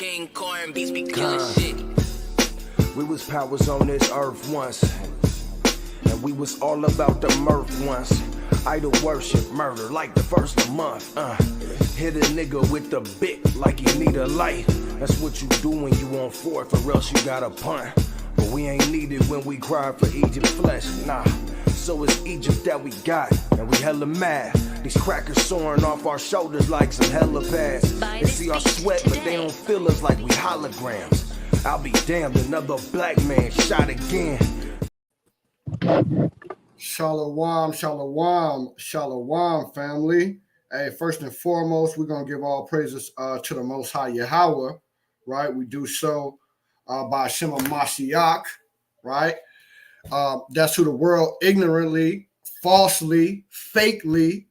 King Corn beats be killing shit. We was powers on this earth once, and we was all about the mirth once. Idol worship, murder like the first of the month. Hit a nigga with the bick like he need a light. That's what you do when you on fourth, or else you got a punt. But we ain't needed when we cry for Egypt's flesh, nah. So it's Egypt that we got, and we hella mad. These crackers soaring off our shoulders like some hella pads. They see our sweat, but they don't feel us like we holograms. I'll be damned, another black man shot again. Shalom, shalom, shalom, family. Hey, first and foremost, we're going to give all praises to the Most High Yahweh, right? We do so by Hashem hamashiach, right? That's who the world ignorantly, falsely, fakely,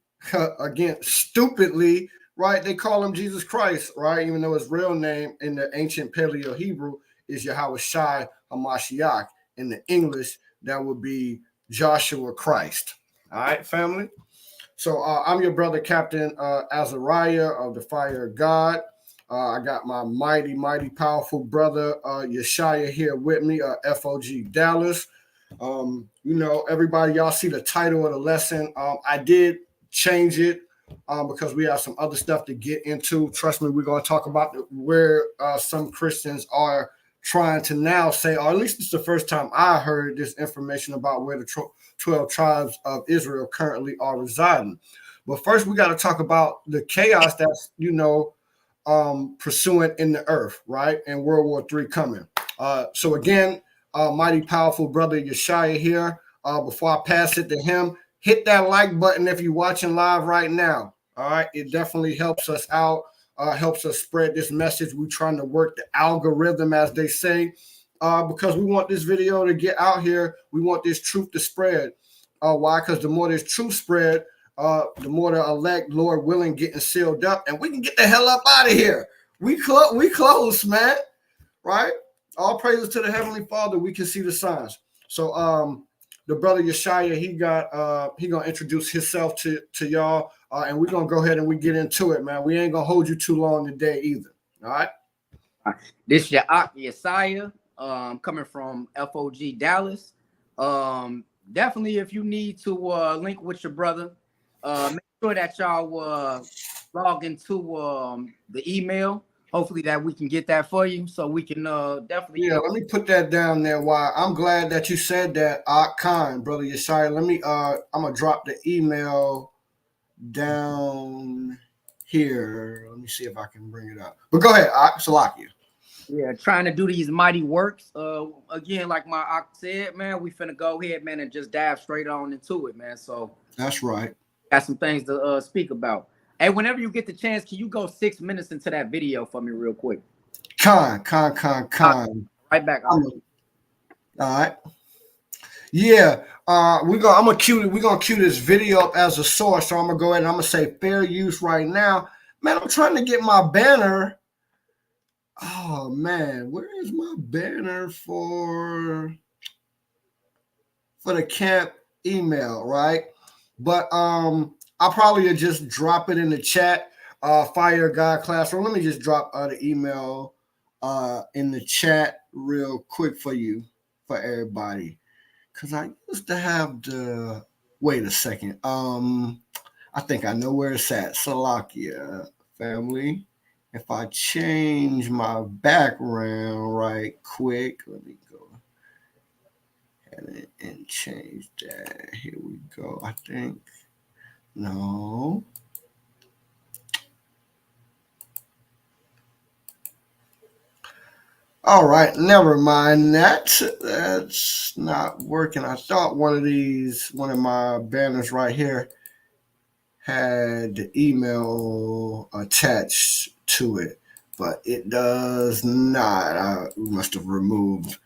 again, stupidly, right? They call him Jesus Christ, right? Even though his real name in the ancient Paleo Hebrew is Yahawashi hamashiach. In the English, that would be Joshua Christ. All right, family. So I'm your brother, Captain Azariah of the Fire of God. I got my mighty, mighty, powerful brother, Yeshaya, here with me, FOG Dallas. You know, everybody, y'all see the title of the lesson. I did change it because we have some other stuff to get into. Trust me, we're going to talk about where some Christians are trying to now say, or at least it's the first time I heard this information about where the 12 tribes of Israel currently are residing. But first, we got to talk about the chaos that's, you know, pursuing in the earth, right? And World War III coming. So again, mighty powerful brother Yeshaya here. Before I pass it to him, hit that like button if you're watching live right now. All right, it definitely helps us out. Helps us spread this message. We're trying to work the algorithm, as they say, because we want this video to get out here. We want this truth to spread. Why? Because the more this truth spread, the more the elect, Lord willing, getting sealed up, and we can get the hell up out of here. We close, man. Right? All praises to the Heavenly Father. We can see the signs. So, the brother Yeshaya, he gonna introduce himself to y'all. And we're going to go ahead and we get into it, man. We ain't going to hold you too long today either. All right? This is your Yeshaya, coming from FOG Dallas. Definitely, if you need to link with your brother, make sure that y'all log into the email. Hopefully that we can get that for you so we can definitely. Yeah, let me put that down there. Why? I'm glad that you said that, Khan, brother Yeshaya. Let me, I'm going to drop the email down here. Let me see if I can bring it up. But go ahead, Salakia. Yeah, trying to do these mighty works. Again, like my Ak said, man, we finna go ahead, man, and just dive straight on into it, man. So that's right. Got some things to speak about. Hey, whenever you get the chance, can you go 6 minutes into that video for me real quick? Con. Right back. All right. Yeah, we're gonna cue this video up as a source. So I'm gonna go ahead and I'm gonna say fair use right now. Man, I'm trying to get my banner. Oh man, where is my banner for the camp email, right? But I'll probably just drop it in the chat. Fire God Classroom. Let me just drop the email in the chat real quick for you, for everybody. Because I used to have the, wait a second. I think I know where it's at. Salakia, family. If I change my background right quick, let me go ahead and change that. Here we go. I think, no. All right, never mind that. That's not working. I thought one of my banners right here had the email attached to it, but it does not. I must have removed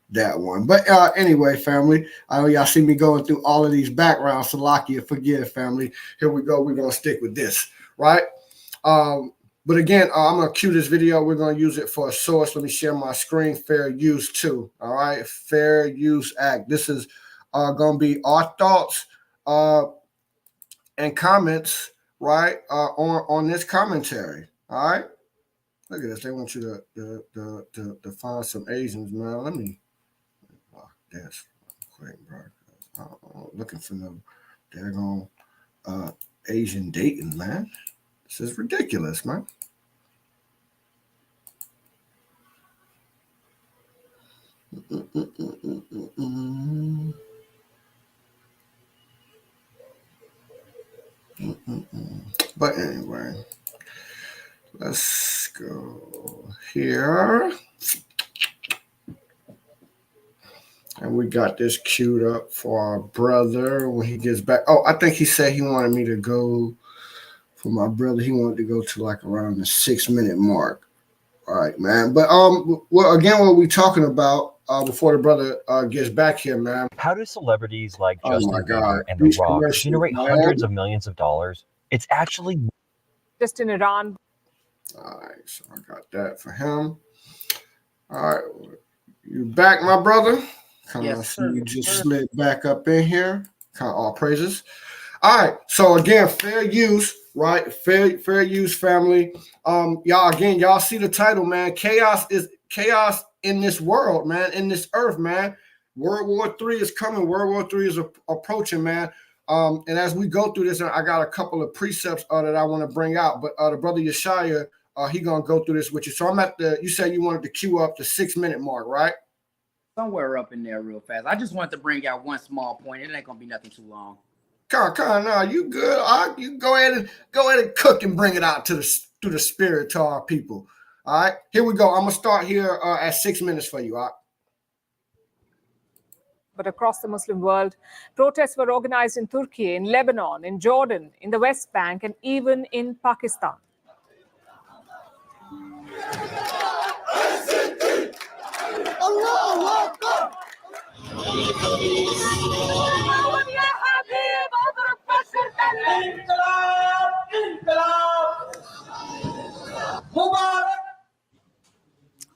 that one. But anyway, family, I know y'all see me going through all of these backgrounds. So Salakia, forgive, family. Here we go. We're going to stick with this, right? But again, I'm going to cue this video. We're going to use it for a source. Let me share my screen. Fair use too. All right. Fair Use Act. This is going to be our thoughts and comments, right, on this commentary. All right. Look at this. They want you to find some Asians, man. Let me lock this quick, bro. I'm looking for them. They're going Asian dating, man. This is ridiculous, man. But anyway, let's go here. And we got this queued up for our brother when he gets back. Oh, I think he said he wanted me to go for my brother. He wanted to go to like around the 6-minute mark. All right, man. But well, again, what we talking about before the brother gets back here, man. How do celebrities like Oh Justin my Bieber God. and The These Rock commercials, generate man. hundreds of millions of dollars? It's actually just in Iran. All right, so I got that for him. All right, you back, my brother? Yes, See sir. you just slid back up in here. All praises. All right, so again, fair use, right? Fair use, family. Y'all see the title, man. Chaos in this world, man, in this earth, man. World War III is coming. World War III is approaching, man. And as we go through this, I got a couple of precepts that I want to bring out. But the brother Yeshaya, he gonna go through this with you. So I'm at you said you wanted to queue up the 6-minute mark, right? Somewhere up in there real fast. I just wanted to bring out one small point. It ain't gonna be nothing too long. Come on, no, you good? You go ahead and cook and bring it out to the spirit to our people. All right, here we go. I'm gonna start here at 6 minutes for you. All right. But across the Muslim world, protests were organized in Turkey, in Lebanon, in Jordan, in the West Bank, and even in Pakistan.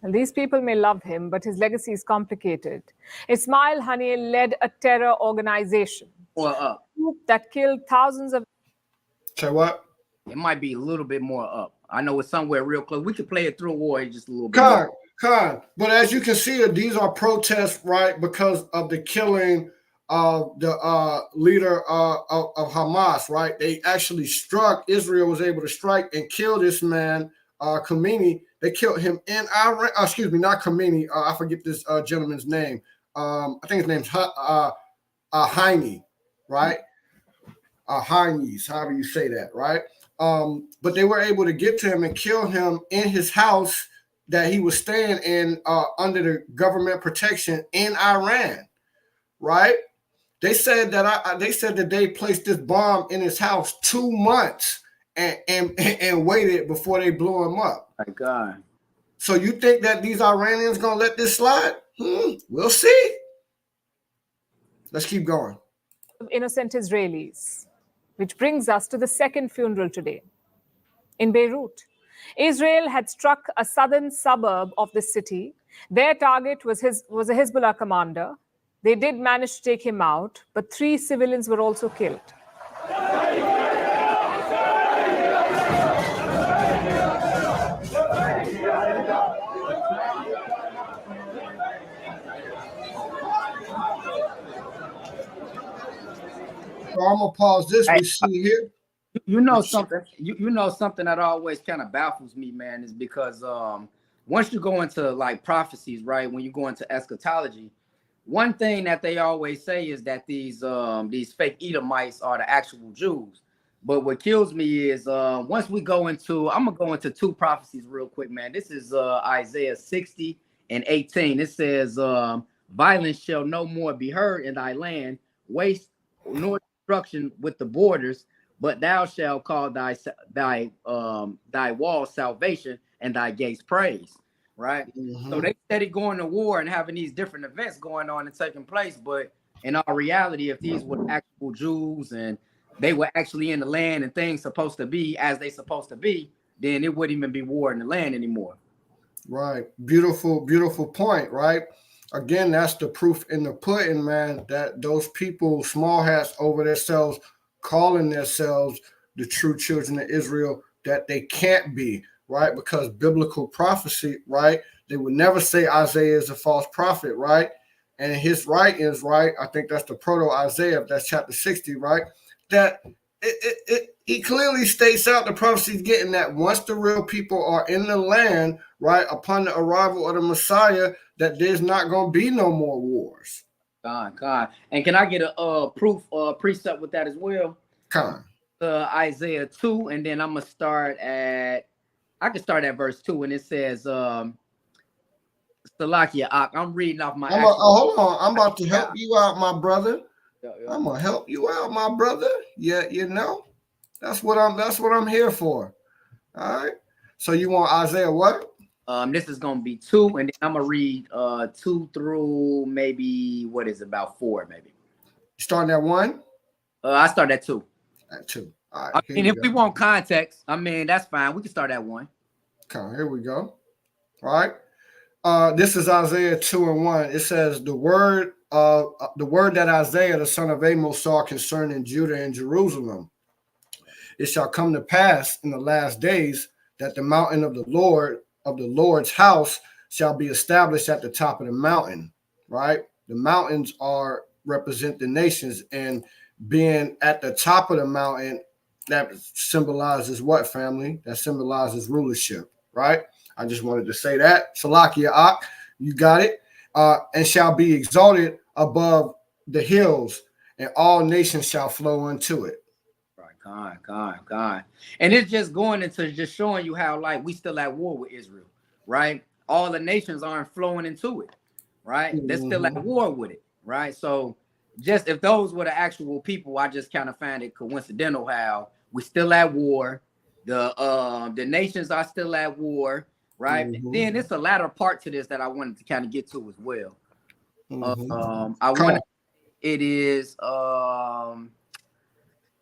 And these people may love him, but his legacy is complicated. Ismail Haniyeh led a terror organization that killed thousands of... Say what? It might be a little bit more up. I know it's somewhere real close. We could play it through or just a little bit. But as you can see, these are protests, right? Because of the killing of the leader of Hamas, right? They actually struck. Israel was able to strike and kill this man, Khomeini. They killed him in Iran. Excuse me, not Khomeini. I forget this gentleman's name. I think his name's Haini, right? Hanis, however you say that, right? But they were able to get to him and kill him in his house that he was staying in under the government protection in Iran, right? They said that they placed this bomb in his house 2 months and waited before they blew him up. My God. So you think that these Iranians gonna let this slide? We'll see. Let's keep going. Innocent Israelis, which brings us to the second funeral today. In Beirut, Israel had struck a southern suburb of the city. Their target was a Hezbollah commander. They did manage to take him out, but 3 civilians were also killed. So I'm gonna pause this. We see here. You know something. You know something that always kind of baffles me, man, is because once you go into like prophecies, right? When you go into eschatology, one thing that they always say is that these fake Edomites are the actual Jews. But what kills me is once we go into, I'm gonna go into 2 prophecies real quick, man. This is Isaiah 60 and 18. It says, "Violence shall no more be heard in thy land, waste nor destruction with the borders, but thou shalt call thy walls salvation and thy gates praise." Right? So they steady going to war and having these different events going on and taking place, but in all reality, if these were actual Jews and they were actually in the land and things supposed to be as they supposed to be, then it wouldn't even be war in the land anymore. Right. Beautiful, beautiful point, right? Again, that's the proof in the pudding, man, that those people, small hats over themselves, calling themselves the true children of Israel, that they can't be, right? Because biblical prophecy, right? They would never say Isaiah is a false prophet, right? And his writings, right? I think that's the proto-Isaiah, that's chapter 60, right? That he clearly states out the prophecies getting that once the real people are in the land, right, upon the arrival of the Messiah, that there's not going to be no more wars. God. And can I get a proof precept with that as well? Con. Isaiah 2, and then I'm gonna start at verse 2, and it says Salakia, I'm reading off my hold on. I'm about to help you out, my brother. Yeah. I'm gonna help you out, my brother. Yeah, you know, that's what I'm here for. All right. So you want Isaiah what? This is gonna be 2, and then I'm gonna read 2 through maybe about 4, maybe. Starting at 1? I start at 2. At 2. All right. I mean, if we want context, I mean that's fine. We can start at 1. Okay, here we go. All right. This is Isaiah 2 and 1. It says the word that Isaiah the son of Amos saw concerning Judah and Jerusalem. It shall come to pass in the last days that the mountain of the Lord's house shall be established at the top of the mountain. Right? The mountains represent the nations, and being at the top of the mountain, that symbolizes what, family? That symbolizes rulership, right? I just wanted to say that. Salakia Ak, you got it. And shall be exalted above the hills, and all nations shall flow unto it. Right, God. And it's just going into just showing you how, like, we still at war with Israel, right? All the nations aren't flowing into it, right? They're still at war with it, right? So just if those were the actual people, I just kind of find it coincidental how we still at war. The nations are still at war, right? Then it's a latter part to this that I wanted to kind of get to as well. It is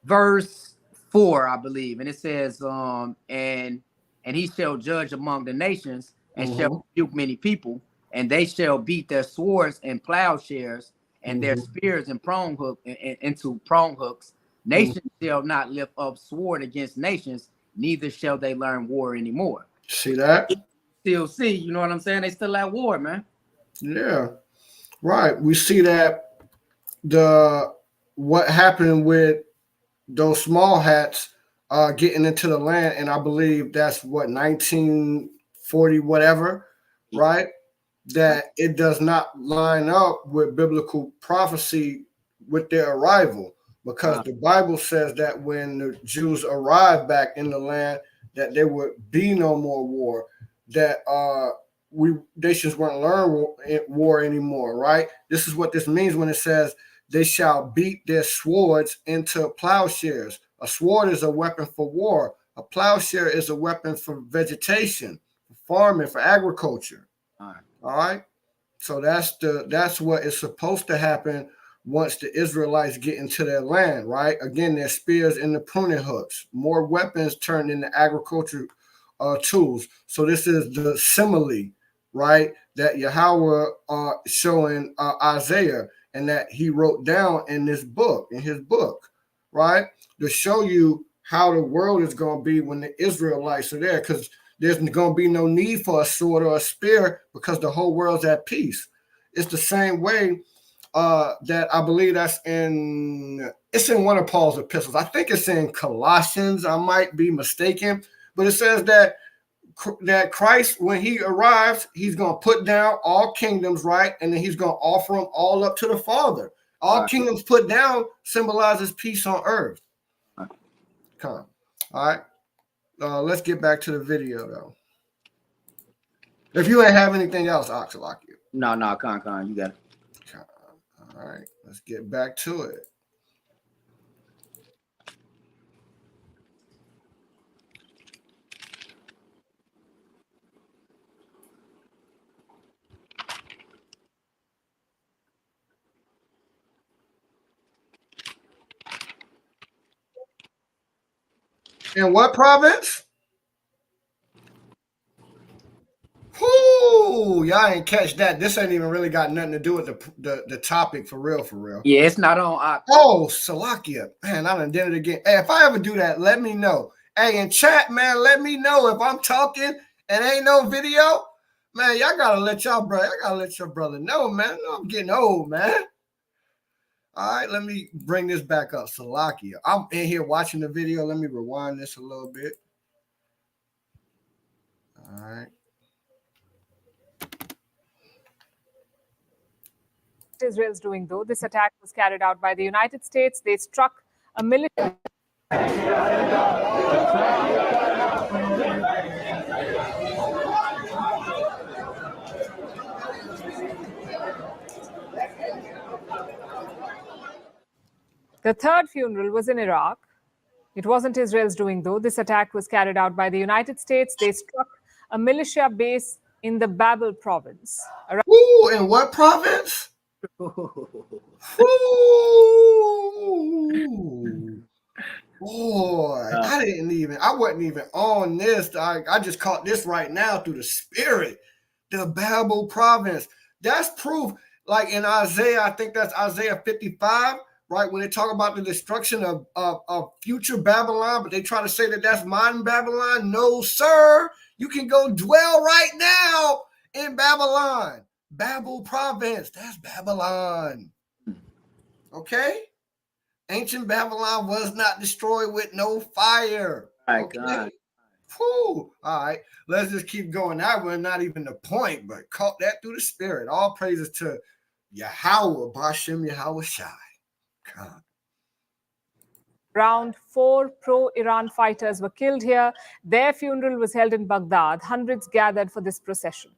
verse 4, I believe, and it says, and he shall judge among the nations, and shall rebuke many people, and they shall beat their swords and plowshares, and their spears and into prong hooks. Nations shall not lift up sword against nations, neither shall they learn war anymore. See that? Still see, you know what I'm saying? They still at war, man. Yeah, right. We see that what happened with those small hats getting into the land, and I believe that's what 1940 whatever, right? That it does not line up with biblical prophecy with their arrival, because the Bible says that when the Jews arrived back in the land, that there would be no more war, that nations weren't learn war anymore, right? This is what this means when it says they shall beat their swords into plowshares. A sword is a weapon for war. A plowshare is a weapon for vegetation, for farming, for agriculture. All right. So that's what is supposed to happen once the Israelites get into their land, right? Again, their spears and the pruning hooks, more weapons turned into agriculture tools. So this is the simile, right, that Yahweh showing Isaiah, and that he wrote down in his book, right, to show you how the world is going to be when the Israelites are there, because there's going to be no need for a sword or a spear because the whole world's at peace. It's the same way that I believe it's in one of Paul's epistles. I think it's in Colossians. I might be mistaken, but it says that Christ, when he arrives, he's going to put down all kingdoms, right? And then he's going to offer them all up to the Father. All kingdoms put down symbolizes peace on earth. Come on. All right. Let's get back to the video, though. If you ain't have anything else, I'll lock you. No, Con, you got it. All right. Let's get back to it. In what province? Whoo, y'all ain't catch that. This ain't even really got nothing to do with the topic for real. Yeah, it's not on. Oh, Salakia. Man, I done did it again. Hey, if I ever do that, let me know. Hey, in chat, man, let me know if I'm talking and ain't no video. Man, y'all gotta let your brother know, man. I'm getting old, man. All right, let me bring this back up. Salakia. I'm in here watching the video. Let me rewind this a little bit. All right. Israel's doing, though. This attack was carried out by the United States. They struck a military. The third funeral was in Iraq. It wasn't Israel's doing, though. This attack was carried out by the United States. They struck a militia base in the Babel province. Ooh, in what province? Ooh. Boy, I wasn't even on this. I just caught this right now through the spirit. The Babel province. That's proof. Like in Isaiah, I think that's Isaiah 55, right? When they talk about the destruction of future Babylon, but they try to say that that's modern Babylon. No, sir. You can go dwell right now in Babylon. Babel province. That's Babylon. Okay? Ancient Babylon was not destroyed with no fire. Okay. God. Whew. All right. Let's just keep going. That was not even the point, but caught that through the spirit. All praises to Yahweh, Bashem Yahawashi. God. Around 4 pro-Iran fighters were killed here. Their funeral was held in Baghdad. Hundreds gathered for this procession.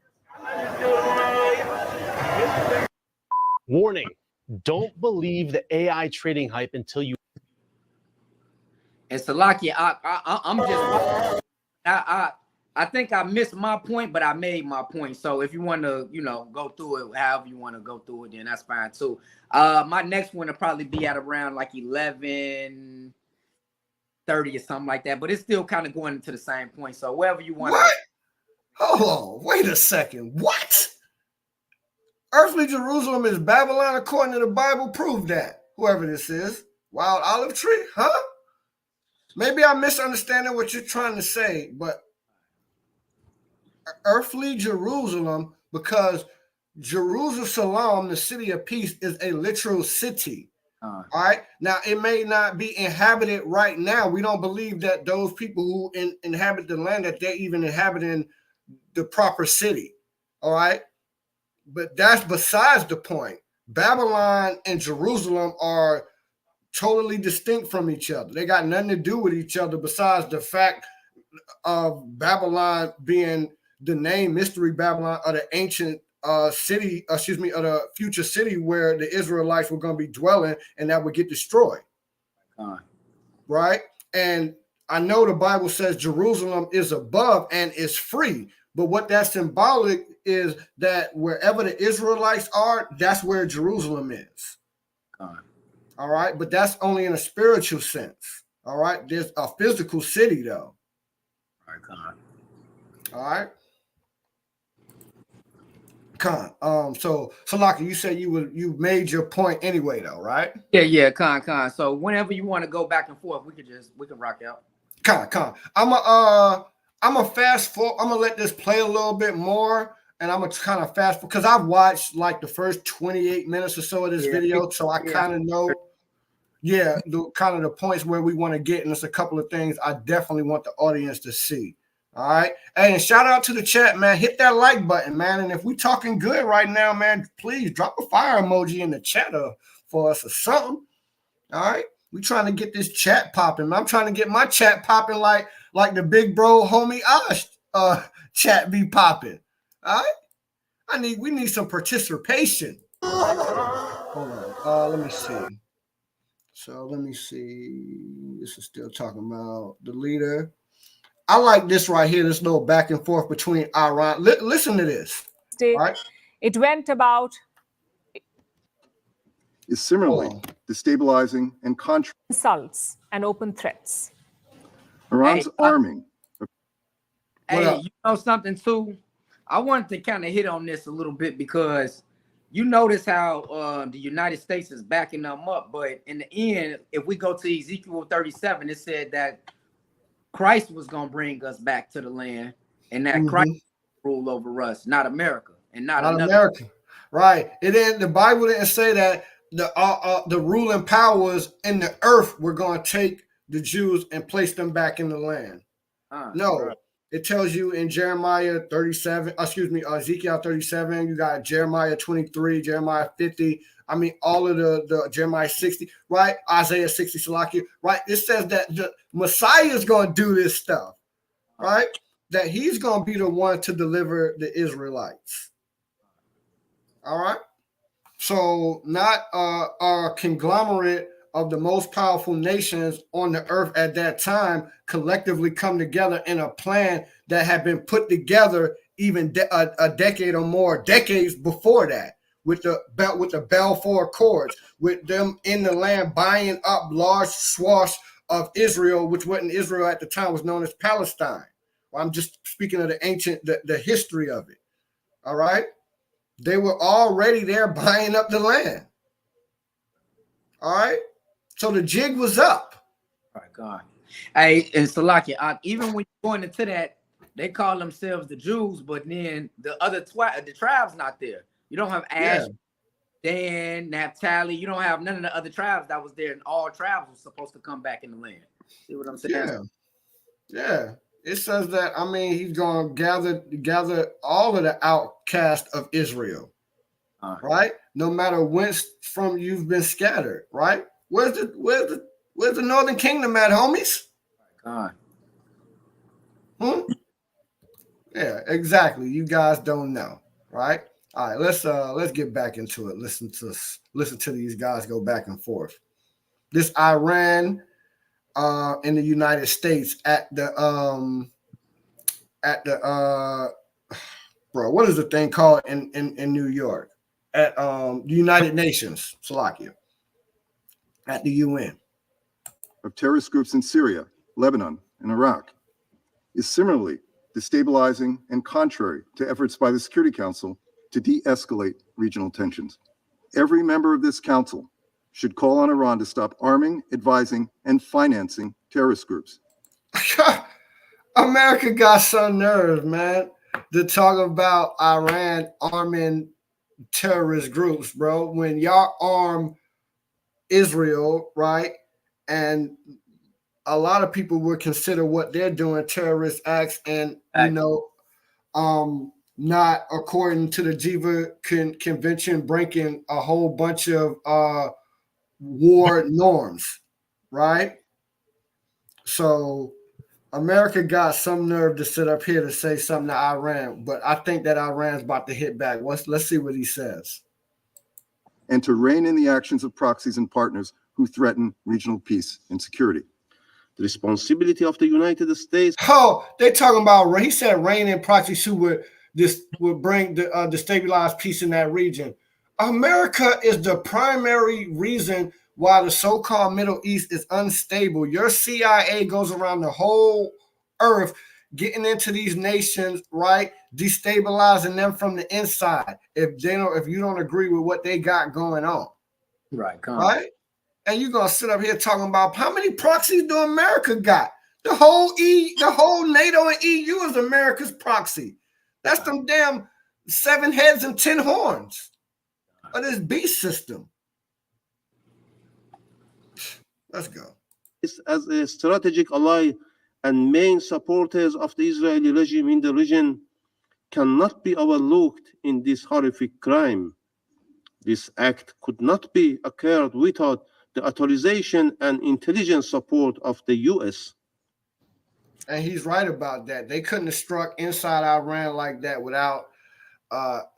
Warning, don't believe the AI trading hype until you... And Salaki, I'm just... I think I missed my point, but I made my point. So if you want to, go through it, however you want to go through it, then that's fine too. My next one will probably be at around like 11:30 or something like that. But it's still kind of going into the same point. So wherever you want. What? Hold on, wait a second. What? Earthly Jerusalem is Babylon according to the Bible. Prove that. Whoever this is. Wild olive tree? Huh? Maybe I'm misunderstanding what you're trying to say, but earthly Jerusalem, because Jerusalem, the city of peace, is a literal city. All right. Now, it may not be inhabited right now. We don't believe that those people who inhabit the land, that they even inhabit in the proper city. All right. But that's besides the point. Babylon and Jerusalem are totally distinct from each other. They got nothing to do with each other besides the fact of Babylon being the name Mystery Babylon, of the ancient city, of the future city where the Israelites were going to be dwelling, and that would get destroyed. Right? And I know the Bible says Jerusalem is above and is free, but what that's symbolic is that wherever the Israelites are, that's where Jerusalem is. All right, but that's only in a spiritual sense. All right, there's a physical city though. All right. So Salaki, you said you made your point anyway though, right? Yeah, Con. So whenever you want to go back and forth, we can rock out. I'm a fast forward. I'm gonna let this play a little bit more, and I'm gonna kind of fast because I've watched like the first 28 minutes or so of this video, so I kind of know. Yeah, the kind of the points where we want to get, and there's a couple of things I definitely want the audience to see. All right. Hey, and shout out to the chat, man. Hit that like button, man. And if we talking good right now, man, please drop a fire emoji in the chat for us or something. All right. We trying to get this chat popping. I'm trying to get my chat popping like the big bro homie Ash chat be popping. All right. We need some participation. Hold on. Let me see. So let me see. This is still talking about the leader. I like this right here, this little back and forth between Iran. Listen to this. Right? It went about. Is similarly destabilizing and insults and open threats. Iran's arming. Hey, you know something too? I wanted to kind of hit on this a little bit because you notice how the United States is backing them up, but in the end, if we go to Ezekiel 37, it said that Christ was gonna bring us back to the land, and that Christ rule over us, not America, and not another. America, right? It didn't. The Bible didn't say that the ruling powers in the earth were going to take the Jews and place them back in the land. No, right. it tells you in Jeremiah 37. Ezekiel 37. You got Jeremiah 23, Jeremiah 50. I mean, all of the Jeremiah 60, right? Isaiah 60, Salakia, right? It says that the Messiah is going to do this stuff, right? That he's going to be the one to deliver the Israelites. All right. So not a conglomerate of the most powerful nations on the earth at that time collectively come together in a plan that had been put together even a decade or more decades before that, with the Balfour Accords, with them in the land buying up large swaths of Israel, which wasn't Israel at the time, was known as Palestine. Well, I'm just speaking of the history of it. All right. They were already there buying up the land. All right. So the jig was up. Oh my God. Hey, and Salakia, even when you're going into that, they call themselves the Jews, but then the other the tribes not there. You don't have Ash, Dan, Naphtali. You don't have none of the other tribes that was there, and all tribes were supposed to come back in the land. See what I'm saying? Yeah. It says that, I mean, he's going to gather all of the outcasts of Israel, right? No matter whence from you've been scattered, right? Where's the Northern Kingdom at, homies? Yeah, exactly. You guys don't know, right? All right, let's get back into it. Listen to these guys go back and forth. This Iran in the United States at the bro, what is the thing called in New York? At the United Nations, Salakia. At the UN. Of terrorist groups in Syria, Lebanon, and Iraq is similarly destabilizing and contrary to efforts by the Security Council to de-escalate regional tensions. Every member of this council should call on Iran to stop arming, advising, and financing terrorist groups. America got some nerve, man, to talk about Iran arming terrorist groups, bro. When y'all arm Israel, right? And a lot of people would consider what they're doing terrorist acts, and not according to the Geneva Convention, breaking a whole bunch of war norms, right? So America got some nerve to sit up here to say something to Iran, but I think that Iran's about to hit back. Let's see what he says. And to rein in the actions of proxies and partners who threaten regional peace and security. The responsibility of the United States. Oh, they're talking about, he said, rein in proxies who would bring the destabilized peace in that region. America is the primary reason why the so-called Middle East is unstable. Your CIA goes around the whole earth getting into these nations, right? Destabilizing them from the inside. If you don't agree with what they got going on. Right. Right? And you're gonna sit up here talking about how many proxies do America got? The whole NATO and EU is America's proxy. That's them damn 7 heads and 10 horns of this beast system. Let's go. As a strategic ally and main supporters of the Israeli regime in the region cannot be overlooked in this horrific crime. This act could not be occurred without the authorization and intelligence support of the U.S. And he's right about that. They couldn't have struck inside Iran like that without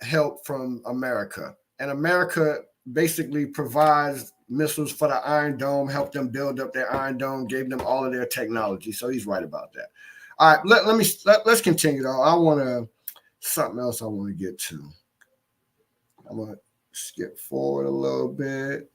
help from America. And America basically provides missiles for the Iron Dome, helped them build up their Iron Dome, gave them all of their technology. So he's right about that. All right, let's continue though. I want to something else I want to get to. I'm gonna skip forward a little bit.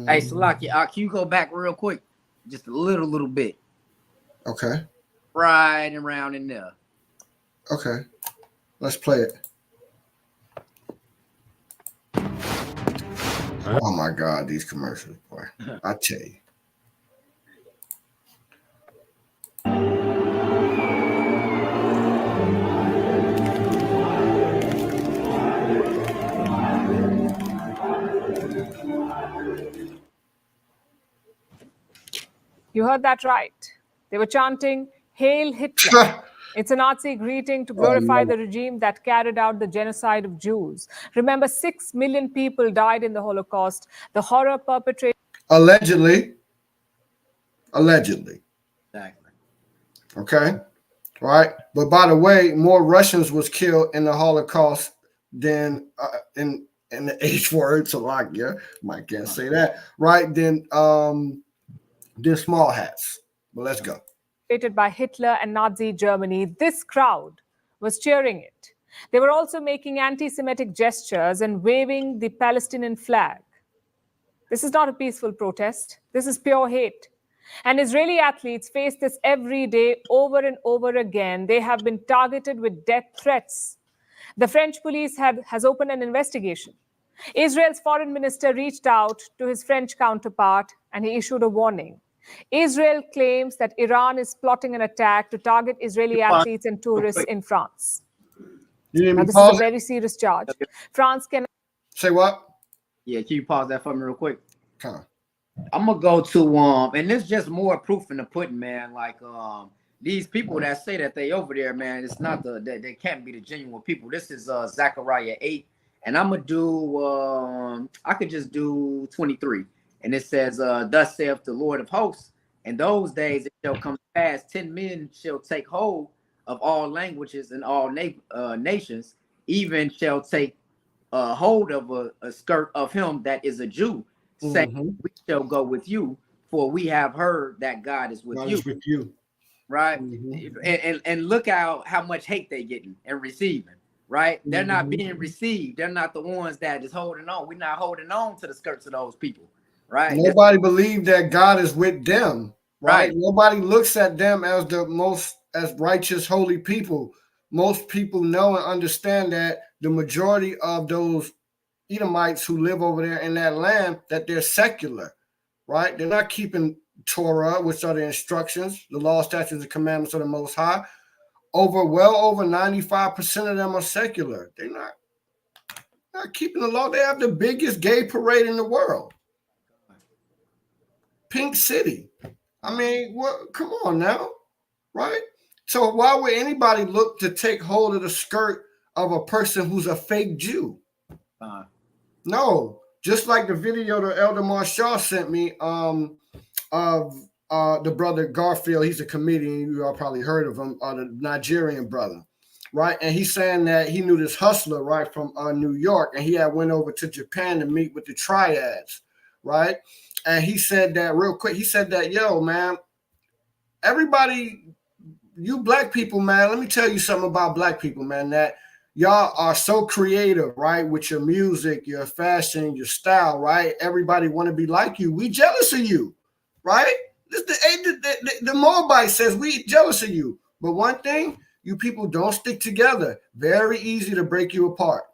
Hey, Salaki, can you go back real quick? Just a little bit. Okay. Right around in there. Okay. Let's play it. Oh my God, these commercials, boy. I tell you. You heard that right. They were chanting, "Hail Hitler." It's a Nazi greeting to glorify the regime that carried out the genocide of Jews. Remember, 6 million people died in the Holocaust. The horror perpetrated. Allegedly. Allegedly. Exactly. Okay. Right. But by the way, more Russians was killed in the Holocaust than in the H word. So like, yeah, Mike can't say that. Right. Then small hats. But let's go. By Hitler and Nazi Germany, this crowd was cheering it. They were also making anti-Semitic gestures and waving the Palestinian flag. This is not a peaceful protest. This is pure hate. And Israeli athletes face this every day, over and over again. They have been targeted with death threats. The French police has opened an investigation. Israel's foreign minister reached out to his French counterpart and he issued a warning. Israel claims that Iran is plotting an attack to target Israeli athletes and tourists in France. Now, this is a very serious charge. France can... Say what? Yeah, can you pause that for me real quick? Come on. I'm gonna go to and this is just more proof in the pudding, man. Like these people that say that they over there, man, it's not they can't be the genuine people. This is Zechariah 8, and I'm gonna do I could just do 23, and it says, "Thus saith the Lord of hosts, in those days it shall come to pass, 10 men shall take hold of all languages and all nations, even shall take hold of a skirt of him that is a Jew, saying, we shall go with you, for we have heard that God is with you." Right? And look how much hate they getting and receiving, right? They're not being received. They're not the ones that is holding on. We're not holding on to the skirts of those people, right? Nobody believes that God is with them, right? Nobody looks at them as as righteous, holy people. Most people know and understand that the majority of those Edomites who live over there in that land, that they're secular, right? They're not keeping Torah, which are the instructions, the law, statutes, and commandments of the Most High. Well over 95% of them are secular. They're not keeping the law. They have the biggest gay parade in the world. Pink City. I mean, what? Come on now, right? So why would anybody look to take hold of the skirt of a person who's a fake Jew? No, just like the video that Elder Marshall sent me of the brother Garfield. He's a comedian. You all probably heard of him, the Nigerian brother, right? And he's saying that he knew this hustler, right, from New York, and he had went over to Japan to meet with the triads, right? And he said that real quick. He said that, yo, man, everybody, you black people, man, let me tell you something about black people, man, that y'all are so creative, right? With your music, your fashion, your style, right? Everybody want to be like you. We jealous of you, right? The Moabite says we jealous of you. But one thing, you people don't stick together. Very easy to break you apart,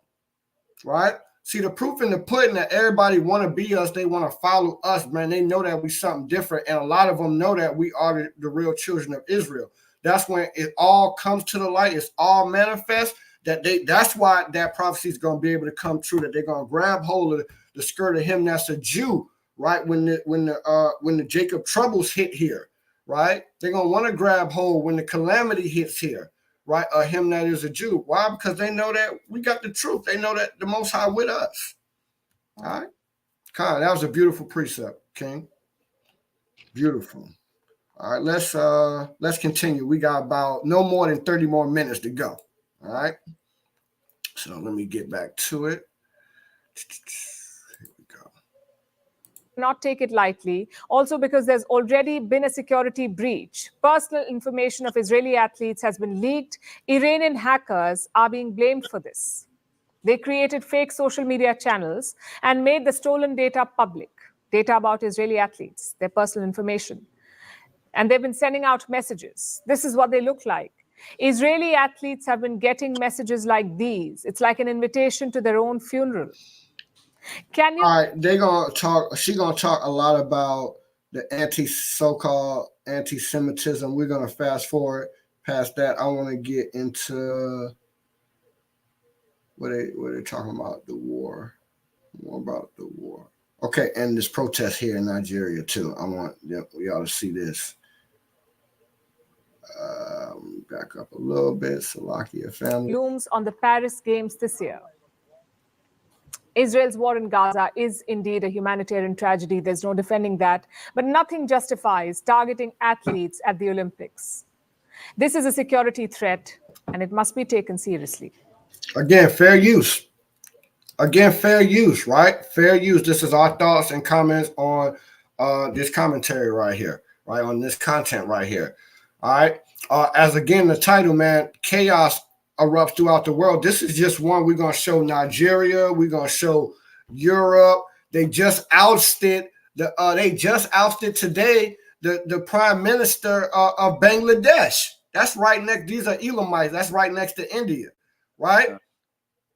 right? See, the proof in the pudding that everybody want to be us, they want to follow us, man. They know that we something different. And a lot of them know that we are the real children of Israel. That's when it all comes to the light. It's all manifest. That's why that prophecy is going to be able to come true, that they're going to grab hold of the skirt of him that's a Jew, right? When the Jacob troubles hit here, right? They're going to want to grab hold when the calamity hits here, right? Him that is a Jew. Why? Because they know that we got the truth. They know that the Most High with us. All right? Khan, that was a beautiful precept, King. Beautiful. All right, let's continue. We got about no more than 30 more minutes to go. All right. So let me get back to it. Here we go. Not take it lightly, also because there's already been a security breach. Personal information of Israeli athletes has been leaked. Iranian hackers are being blamed for this. They created fake social media channels and made the stolen data public. Data about Israeli athletes, their personal information. And they've been sending out messages. This is what they look like. Israeli athletes have been getting messages like these. It's like an invitation to their own funeral. Can you? All right, they're gonna talk. She's gonna talk a lot about the so-called anti-Semitism. We're gonna fast forward past that. I want to get into what they talking about, the war. More about the war. Okay, and this protest here in Nigeria too. I want y'all to see this. Back up a little bit. Salakia family. Looms on the Paris Games this year. Israel's war in Gaza is indeed a humanitarian tragedy. There's no defending that. But nothing justifies targeting athletes at the Olympics. This is a security threat, and it must be taken seriously. Again, fair use. Again, fair use, right? Fair use. This is our thoughts and comments on this commentary right here, right? On this content right here. All right. As again, the title, man, chaos erupts throughout the world. This is just one. We're going to show Nigeria. We're going to show Europe. They just ousted today the prime minister of Bangladesh. That's right next. These are Elamites. That's right next to India, right?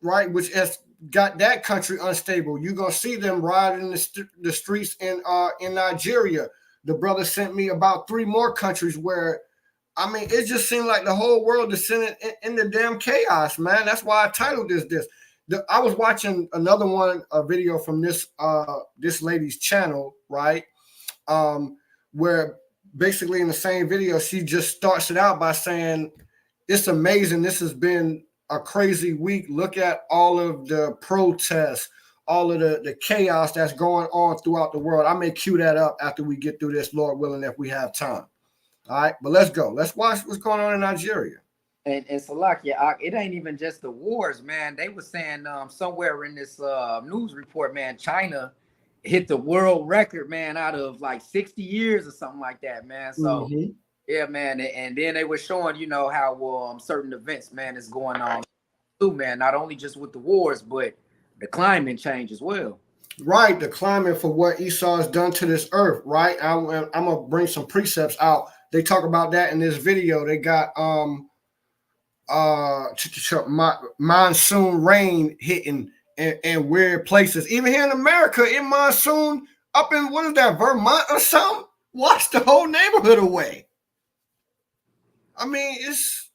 Right, which has got that country unstable. You're gonna see them riding the streets in Nigeria. The brother sent me about 3 more countries where, I mean, it just seemed like the whole world is sitting in the damn chaos, man. That's why I titled this. I was watching another one, a video from this lady's channel, right? Where basically in the same video, she just starts it out by saying, it's amazing. This has been a crazy week. Look at all of the protests, all of the chaos that's going on throughout the world. I may cue that up after we get through this, Lord willing, if we have time. All right, but let's go. Let's watch what's going on in Nigeria. And Salakia, it ain't even just the wars, man. They were saying somewhere in this news report, man, China hit the world record, man, out of like 60 years or something like that, man. So yeah, man. And then they were showing, you know, how certain events, man, is going on too, man. Not only just with the wars, but the climate change as well. Right, the climate for what Esau has done to this earth, right? I'm gonna bring some precepts out. They talk about that in this video. They got monsoon rain hitting in weird places. Even here in America, in monsoon, up in what is that, Vermont or something? Washed the whole neighborhood away. I mean, it's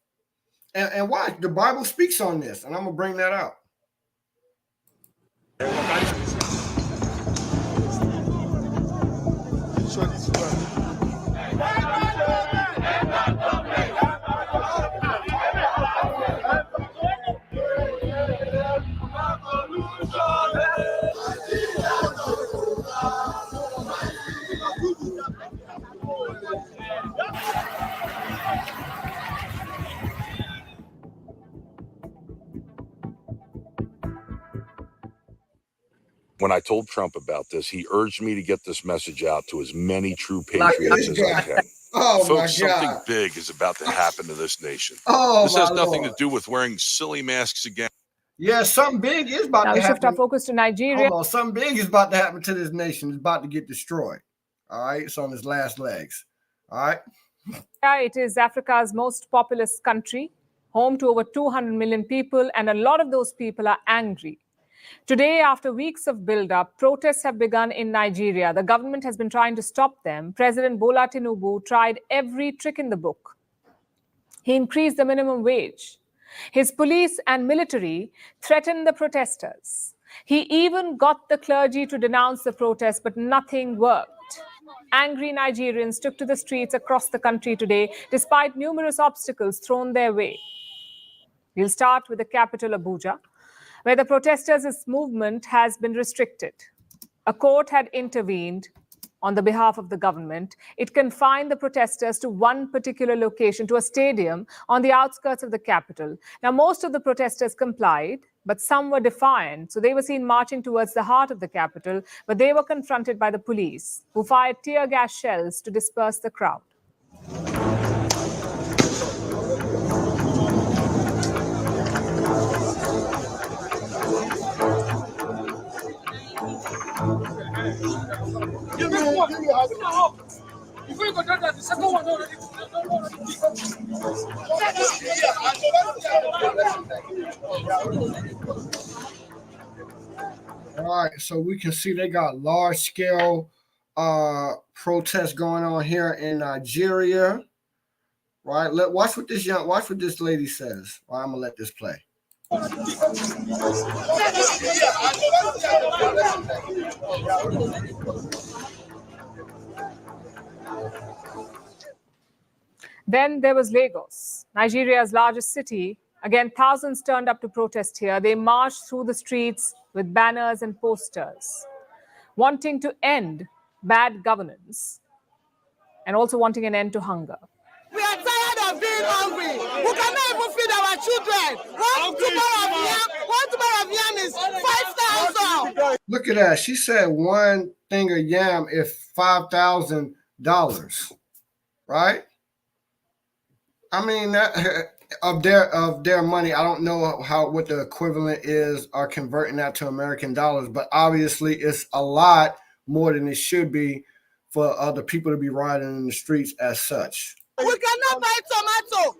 and why the Bible speaks on this, and I'm gonna bring that out. When I told Trump about this, he urged me to get this message out to as many true patriots as I can. Oh, folks, something big is about to happen to this nation. This has nothing to do with wearing silly masks again. Yeah, something big is about Now to we shift our happen. focus to Nigeria. Hold on, something big is about to happen to this nation. It's about to get destroyed. All right, it's on its last legs. All right. It is Africa's most populous country, home to over 200 million people, and a lot of those people are angry. Today, after weeks of build-up, protests have begun in Nigeria. The government has been trying to stop them. President Bola Tinubu tried every trick in the book. He increased the minimum wage. His police and military threatened the protesters. He even got the clergy to denounce the protests, but nothing worked. Angry Nigerians took to the streets across the country today, despite numerous obstacles thrown their way. We'll start with the capital, Abuja, where the protesters' movement has been restricted. A court had intervened on the behalf of the government. It confined the protesters to one particular location, to a stadium on the outskirts of the capital. Now, most of the protesters complied, but some were defiant. So they were seen marching towards the heart of the capital, but they were confronted by the police, who fired tear gas shells to disperse the crowd. All right, so we can see they got large scale protests going on here in Nigeria. Right, watch what this lady says. Right, I'm gonna let this play. Then there was Lagos, Nigeria's largest city. Again, thousands turned up to protest here. They marched through the streets with banners and posters, wanting to end bad governance and also wanting an end to hunger. We are tired of being hungry. We cannot even feed our children. One tuber of yam is 5,000. Look at that. She said one thing of yam is $5,000, right? I mean, that of their money. I don't know what the equivalent is or converting that to American dollars, but obviously it's a lot more than it should be for other people to be riding in the streets as such. We cannot buy tomato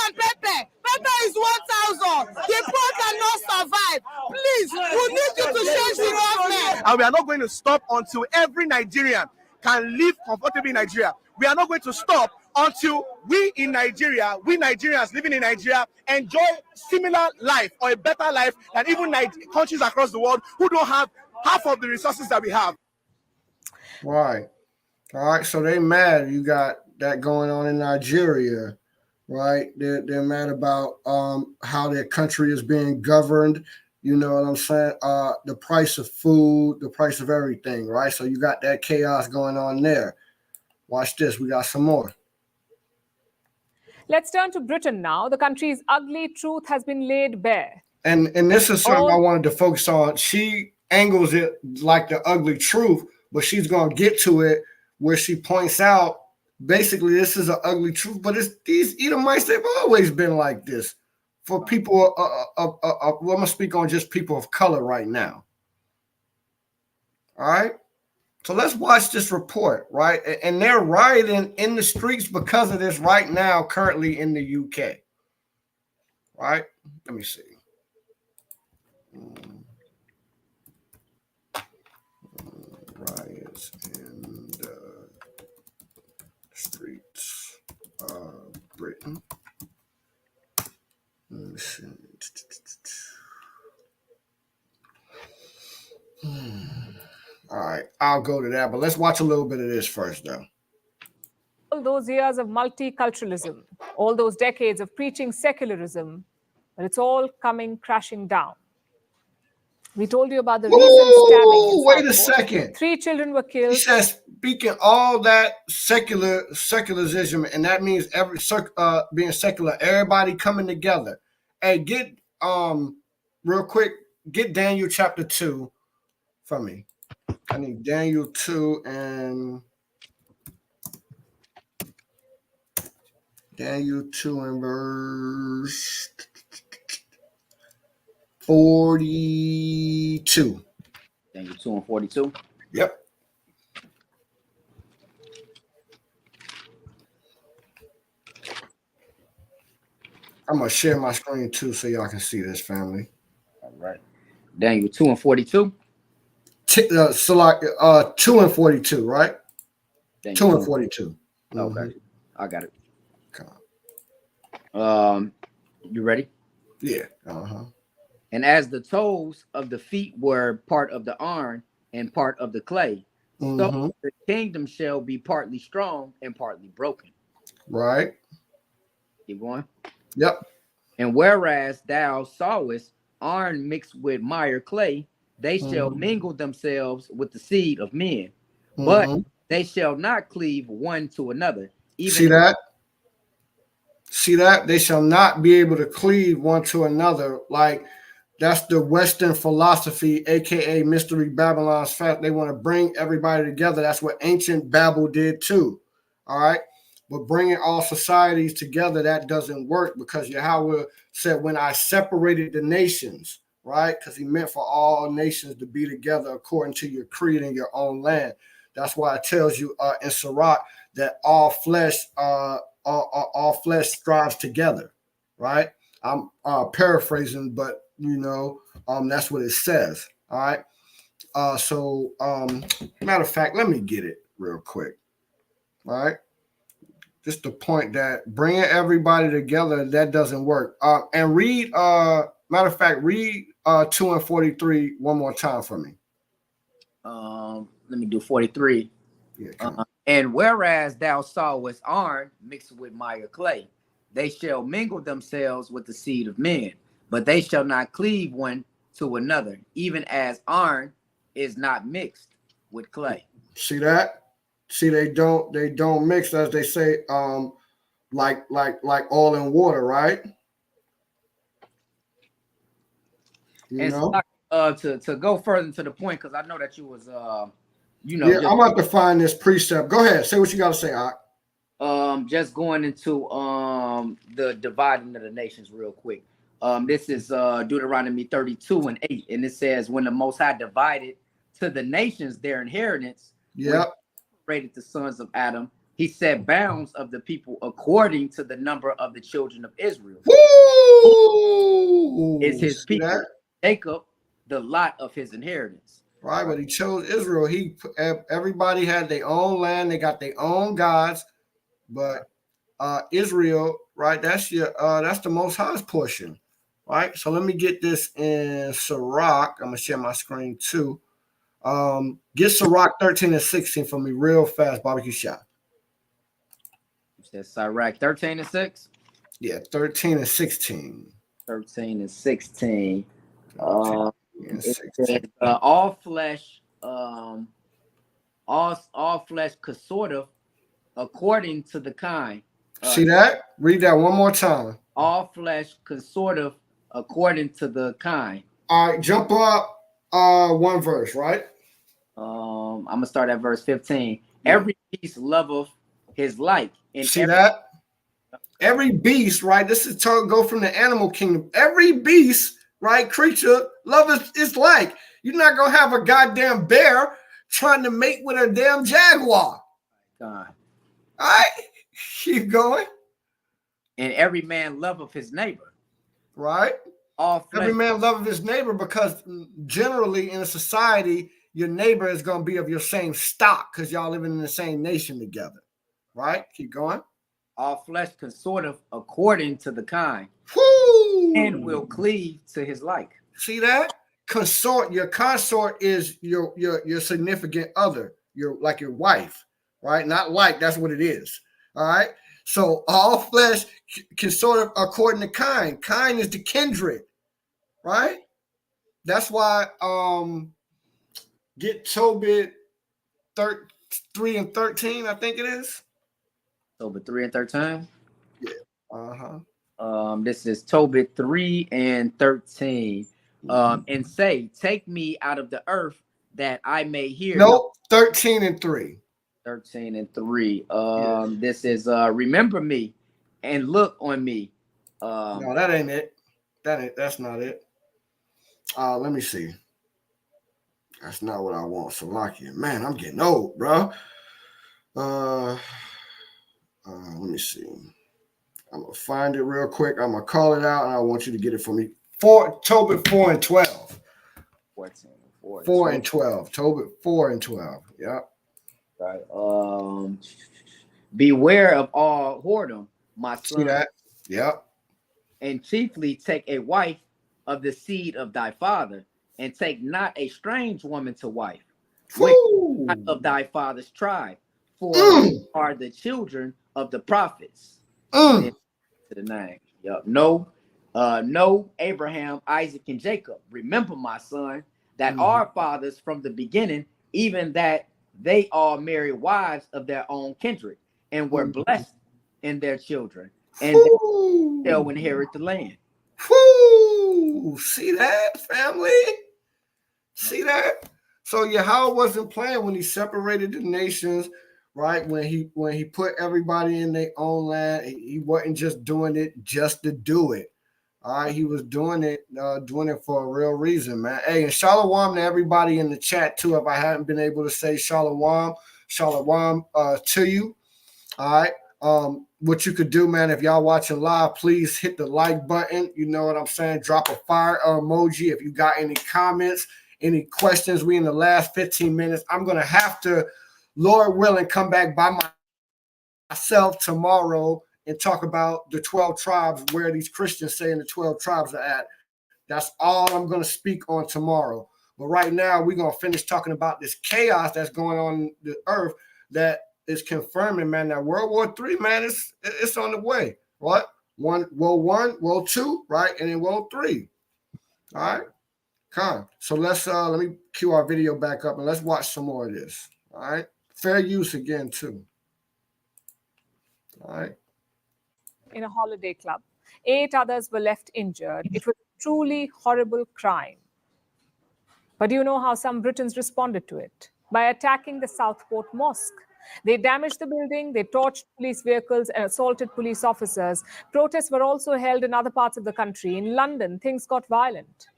and pepper. Pepper is 1,000. The poor cannot survive. Please, we need you to change the government. And we are not going to stop until every Nigerian can live comfortably in Nigeria. We are not going to stop until we Nigerians living in Nigeria, enjoy similar life or a better life than even countries across the world who don't have half of the resources that we have. Right. All right. So they mad. You got that going on in Nigeria, right? They're mad about how their country is being governed. You know what I'm saying? The price of food, the price of everything, right? So you got that chaos going on there. Watch this. We got some more. Let's turn to Britain now. The country's ugly truth has been laid bare. And this is something I wanted to focus on. She angles it like the ugly truth, but she's going to get to it where she points out, basically, this is an ugly truth, but it's these Edomites, they've always been like this. For people, I'm going to speak on just people of color right now. All right? So let's watch this report, right? And they're rioting in the streets because of this right now, currently in the UK. Right? Let me see. Riots in the streets of Britain. Let me see. All right, I'll go to that, but let's watch a little bit of this first, though. All those years of multiculturalism, all those decades of preaching secularism, but it's all coming crashing down. We told you about the recent stabbing in wait a Southport. second. 3 children were killed. He says, speaking all that secularism, and that means being secular, everybody coming together. Hey, get real quick, get Daniel chapter 2 for me. I need Daniel 2 and verse 42. Daniel 2 and 42. Yep. I'm gonna share my screen too so y'all can see this, family. All right. Daniel 2 and 42. 2 and 42, right? Daniel 2 and 42. Okay. Mm-hmm. I got it. Come on. You ready? Yeah. Uh-huh. And as the toes of the feet were part of the iron and part of the clay, so the kingdom shall be partly strong and partly broken. Right. Keep going. Yep. And whereas thou sawest iron mixed with mire clay, they shall mingle themselves with the seed of men, but they shall not cleave one to another. See that? See that? They shall not be able to cleave one to another. Like, that's the Western philosophy, aka Mystery Babylon's fact. They want to bring everybody together. That's what ancient Babel did too. All right. But bringing all societies together, that doesn't work, because Yahweh said, when I separated the nations, right? Because he meant for all nations to be together according to your creed in your own land. That's why it tells you in Sirach that all flesh strives together, right? I'm paraphrasing, but you know, that's what it says. All right. Matter of fact, let me get it real quick. All right. Just the point that bringing everybody together, that doesn't work. And read, matter of fact, read 2 and 43 one more time for me. Let me do 43. Yeah, and whereas thou sawest iron mixed with mire clay, they shall mingle themselves with the seed of men, but they shall not cleave one to another, even as iron is not mixed with clay. See that? See, they don't mix, as they say, like oil and water, right? You know? To go further to the point, because I know that you was yeah, I'm about to find this precept. Go ahead, say what you got to say, Ak. Just going into the dividing of the nations real quick. This is Deuteronomy 32 and 8, and it says, when the Most High divided to the nations their inheritance, separated the sons of Adam, he set bounds of the people according to the number of the children of Israel. Woo! Is his people Jacob the lot of his inheritance? Right, but he chose Israel. Everybody had their own land, they got their own gods, but Israel, right? That's the Most High's portion, right? So let me get this in Sirach. I'm gonna share my screen too. Get Sirach 13 and 16 for me real fast, barbecue shop. You said Sirach 13 and 6? Yeah, 13 and 16. 13 and 16. It says, all flesh, all flesh consorteth according to the kind. See that? Read that one more time. All flesh consorteth according to the kind. All right, jump up one verse, right? I'm gonna start at verse 15. Yeah. Every beast loveth his like. See that? Every beast, right? This is go from the animal kingdom. Every beast, right, creature, love is like. You're not gonna have a goddamn bear trying to mate with a damn jaguar. God. All right, keep going. And every man loveth his neighbor. Right? Every man loveth his neighbor, because generally in a society, your neighbor is gonna be of your same stock because y'all living in the same nation together. Right? Keep going. All flesh consorteth according to the kind. Woo! And will cleave to his like. See that? Consort, your consort is your significant other, your wife, right? Not like, that's what it is. All right. So all flesh consort according to kind. Kind is the kindred, right? That's why get Tobit 3 and 13, I think it is. Tobit 3 and 13? Yeah. Uh-huh. This is Tobit 3 and 13. And say, take me out of the earth that I may hear. Nope, 13 and 3. 13 and 3. This is remember me and look on me. No, that ain't it. That's not it. Let me see. That's not what I want. Salakia. Man, I'm getting old, bro. Let me see. I'm gonna find it real quick. I'm gonna call it out, and I want you to get it for me. Tobit 4 and 12. 14, 4 and 12. Tobit 4 and 12. Yeah. Right. Beware of all whoredom, my son. See that? Yep. And chiefly take a wife of the seed of thy father, and take not a strange woman to wife, which of thy father's tribe, for are the children of the prophets. To the name. Yep. No, Abraham, Isaac, and Jacob. Remember, my son, that our fathers from the beginning, even that they all married wives of their own kindred, and were blessed in their children, and they shall inherit the land. See that, family? See that? So Yahweh wasn't playing when he separated the nations, right? When he put everybody in their own land, he wasn't just doing it just to do it. All right, he was doing it for a real reason, man. Hey, and shalom to everybody in the chat too. If I haven't been able to say shalom to you. All right. What you could do, man, if y'all watching live, please hit the like button. You know what I'm saying? Drop a fire emoji if you got any comments. Any questions? We in the last 15 minutes. I'm going to have to, Lord willing, come back by myself tomorrow and talk about the 12 tribes, where these Christians saying the 12 tribes are at. That's all I'm going to speak on tomorrow. But right now, we're going to finish talking about this chaos that's going on in the earth that is confirming, man, that World War III, man, it's on the way. What? World War II, right? And then World III. All right? Come. So let's let me cue our video back up and let's watch some more of this. All right? Fair use again, too. All right. In a holiday club. 8 others were left injured. It was a truly horrible crime. But do you know how some Britons responded to it? By attacking the Southport Mosque. They damaged the building, they torched police vehicles and assaulted police officers. Protests were also held in other parts of the country. In London, things got violent.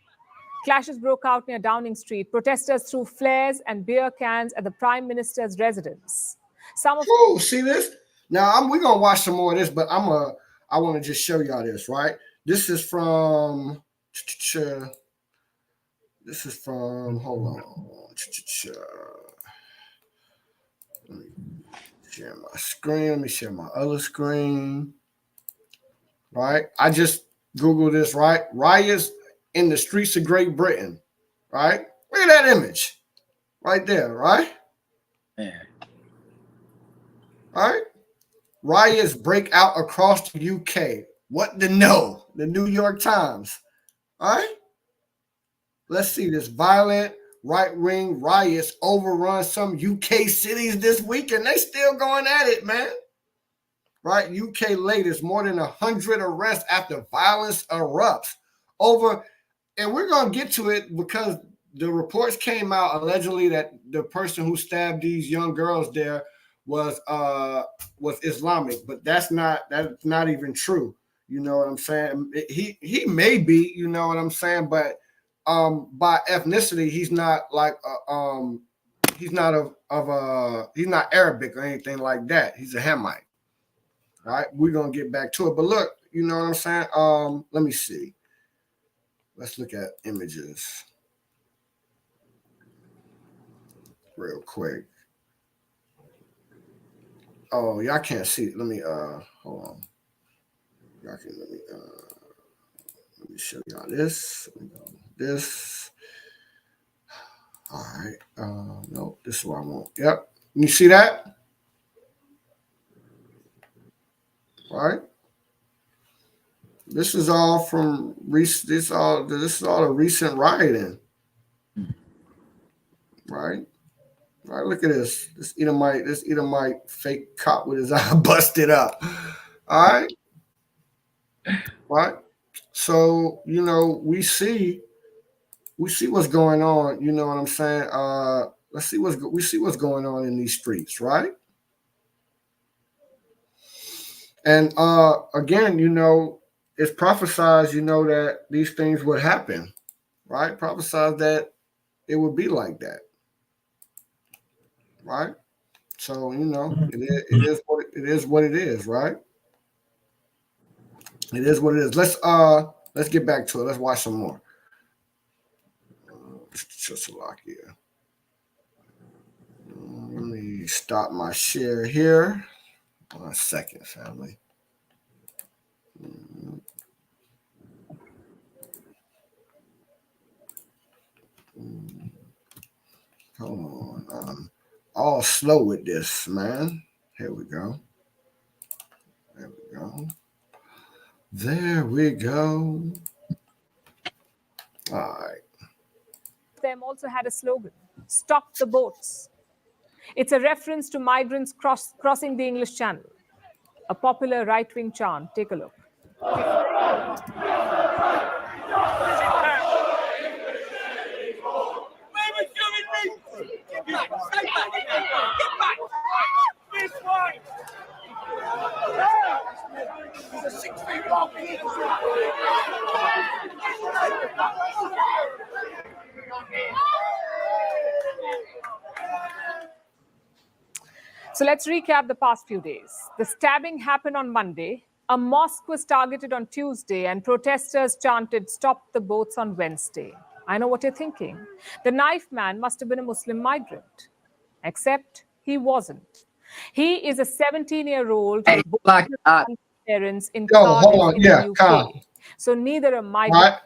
Clashes broke out near Downing Street. Protesters threw flares and beer cans at the Prime Minister's residence. See this? Now we're gonna watch some more of this, but I want to just show y'all this, right? This is from hold on. Let me share my screen. Let me share my other screen. Right? I just Googled this, right? Riots in the streets of Great Britain. Right? Look at that image. Right there, right? Yeah. All right. Riots break out across the UK. What to know? The New York Times. All right. Let's see this. Violent right-wing riots overrun some UK cities this week, and they still going at it, man. Right? UK latest, more than 100 arrests after violence erupts over, and we're going to get to it because the reports came out allegedly that the person who stabbed these young girls there was Islamic, but that's not even true. You know what I'm saying? He may be, you know what I'm saying, but by ethnicity, he's not like he's not he's not Arabic or anything like that. He's a Hamite. All right, we're gonna get back to it, but look, you know what I'm saying? Let me see. Let's look at images real quick. Oh, y'all can't see it. Let me hold on. Y'all can let me show y'all this. This. All right. No, this is what I want. Yep. You see that? All right. This is all from recent. This is all a recent rioting. Right. All right. Look at this. This Edomite fake cop with his eye busted up. All right. Right. So we see what's going on. You know what I'm saying? Let's see what's going on in these streets, right? And again, it's prophesied, that these things would happen, right? Prophesied that it would be like that, right? So it is what it is, right? It is what it is. Let's get back to it. Let's watch some more. Czechoslovakia. Let me stop my share here. 1 second, family. Hold on. I'm all slow with this, man. Here we go. There we go. There we go. All right. Them also had a slogan, "Stop the boats." It's a reference to migrants crossing the English Channel. A popular right-wing chant. Take a look. So let's recap the past few days. The stabbing happened on Monday. A mosque was targeted on Tuesday, and protesters chanted "Stop the boats" on Wednesday. I know what you're thinking. The knife man must have been a Muslim migrant. Except he wasn't. He is a 17-year-old Hey, like, parents in Yo, hold Cardiff on. in Yeah, the Kyle. UK. So neither a migrant. Right.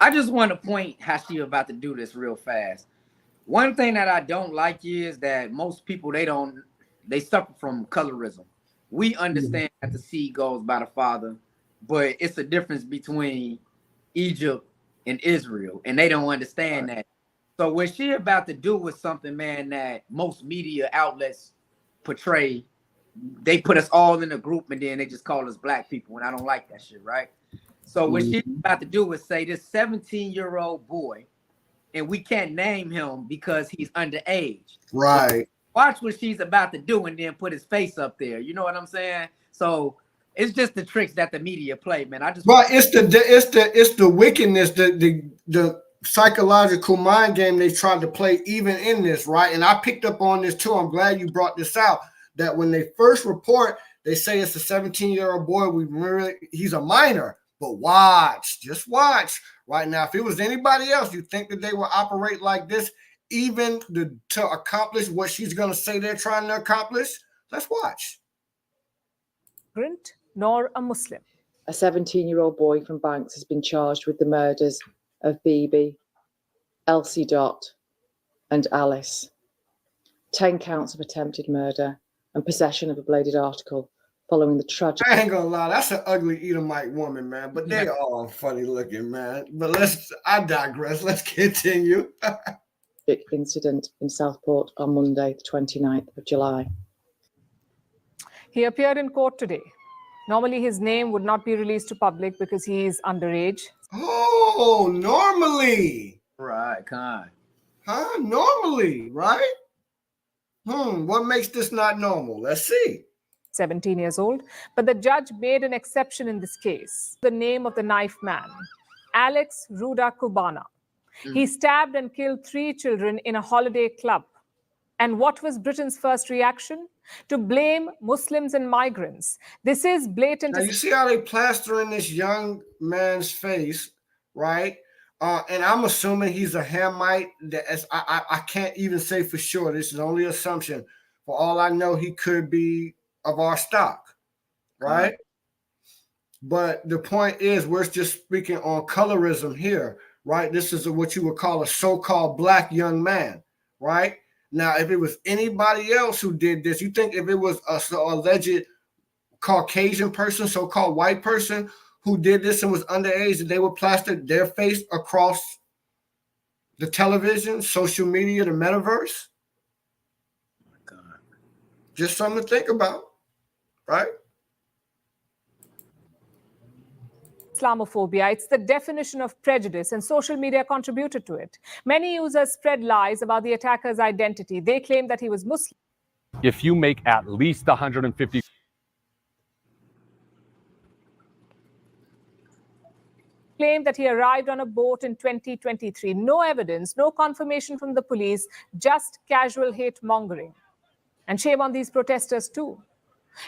I just want to point how she about to do this real fast. One thing that I don't like is that most people they suffer from colorism. We understand that the seed goes by the father, but it's a difference between Egypt and Israel, and they don't understand that. So what she about to do is something, man, that most media outlets portray. They put us all in a group and then they just call us black people, and I don't like that shit, right? So what she's about to do is say this 17-year-old boy, and we can't name him because he's underage. Right. Watch what she's about to do and then put his face up there. You know what I'm saying? So it's just the tricks that the media play, man. I just it's the wickedness, the psychological mind game they tried to play even in this, right? And I picked up on this too. I'm glad you brought this out. That when they first report, they say it's a 17-year-old boy. He's a minor, but just watch. Right now, if it was anybody else, you think that they would operate like this, even to accomplish what she's going to say they're trying to accomplish? Let's watch. Nor a Muslim. A 17-year-old boy from Banks has been charged with the murders of Bibi, Elsie Dot, and Alice. 10 counts of attempted murder and possession of a bladed article following the tragic... I ain't gonna lie, that's an ugly Edomite woman, man. But they all funny looking, man. But I digress. Let's continue. incident in Southport on Monday, the 29th of July. He appeared in court today. Normally, his name would not be released to public because he is underage. Oh, normally. Right, kind. Huh? Normally, right? What makes this not normal? Let's see. 17 years old. But the judge made an exception in this case. The name of the knife man, Alex Ruda Cubana. He stabbed and killed 3 children in a holiday club. And what was Britain's first reaction? To blame Muslims and migrants. This is blatant. Now, you see how they plaster in this young man's face, right? And I'm assuming he's a Hamite. I can't even say for sure. This is only assumption. For all I know, he could be of our stock, right? But the point is, we're just speaking on colorism here, right? This is what you would call a so-called black young man, right? Now, if it was anybody else who did this, you think if it was a alleged Caucasian person, so-called white person who did this and was underage, that they would plaster their face across the television, social media, the metaverse? Oh my God. Just something to think about, right? Islamophobia. It's the definition of prejudice, and social media contributed to it. Many users spread lies about the attacker's identity. They claim that he was Muslim. If you make at least 150... Claimed that he arrived on a boat in 2023. No evidence, no confirmation from the police, just casual hate mongering. And shame on these protesters too.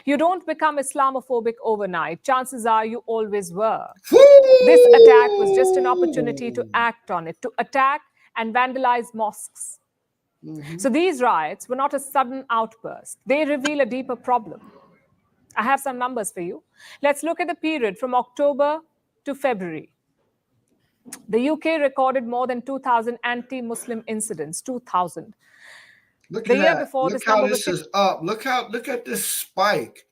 You don't become Islamophobic overnight. Chances are you always were. This attack was just an opportunity to act on it, to attack and vandalize mosques. So these riots were not a sudden outburst. They reveal a deeper problem. I have some numbers for you. Let's look at the period from October to February. The UK recorded more than 2,000 anti-Muslim incidents. 2,000. Look the at year that. before, Look this how number this was is up. Look at this spike,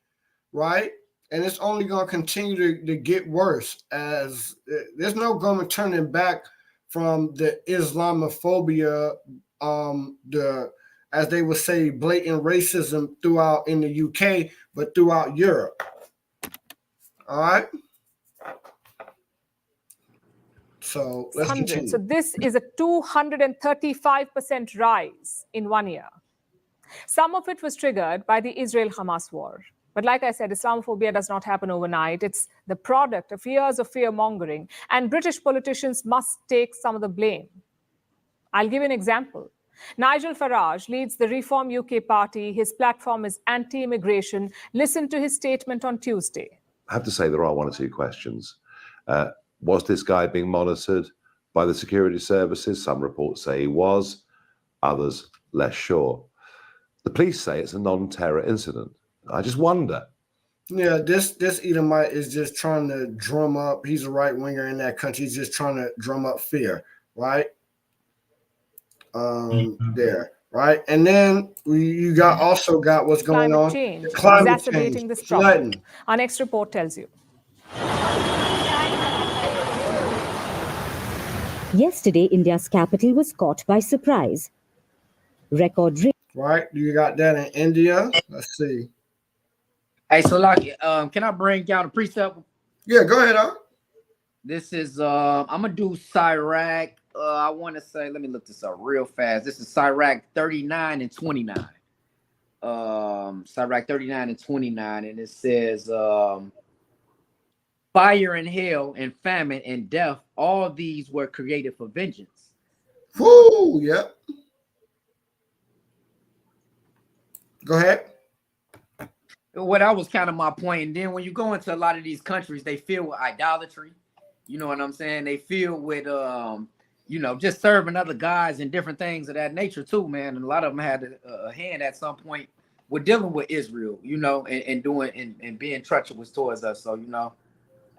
right? And it's only going to continue to get worse as there's no going to turning back from the Islamophobia, as they would say, blatant racism throughout in the UK, but throughout Europe. All right. So let's continue. So this is a 235% rise in 1 year. Some of it was triggered by the Israel-Hamas war. But like I said, Islamophobia does not happen overnight. It's the product of years of fear-mongering. And British politicians must take some of the blame. I'll give you an example. Nigel Farage leads the Reform UK party. His platform is anti-immigration. Listen to his statement on Tuesday. I have to say there are 1 or 2 questions. Was this guy being monitored? by the security services. Some reports say he was, others less sure. The police say it's a non-terror incident. I just wonder. Yeah, this Edomite is just trying to drum up. He's a right winger in that country. He's just trying to drum up fear, right? There, right? And then you also got what's going on. Climate change exacerbating this problem. Flooding. Our next report tells you. Yesterday, India's capital was caught by surprise. Record rate. Right, you got that in India. Let's see. Hey, so like, can I bring y'all the precept? Yeah, go ahead, huh? This is I'm gonna do Sirach. I want to say, let me look this up real fast. This is Sirach 39 and 29. Sirach 39 and 29, and it says, fire and hail and famine and death, all these were created for vengeance. Whoo, yep. Go ahead. Well, that was kind of my point. And then when you go into a lot of these countries, they fill with idolatry. You know what I'm saying? They fill with, you know, just serving other guys and different things of that nature too, man. And a lot of them had a hand at some point with dealing with Israel, you know, and doing and being treacherous towards us. So, you know,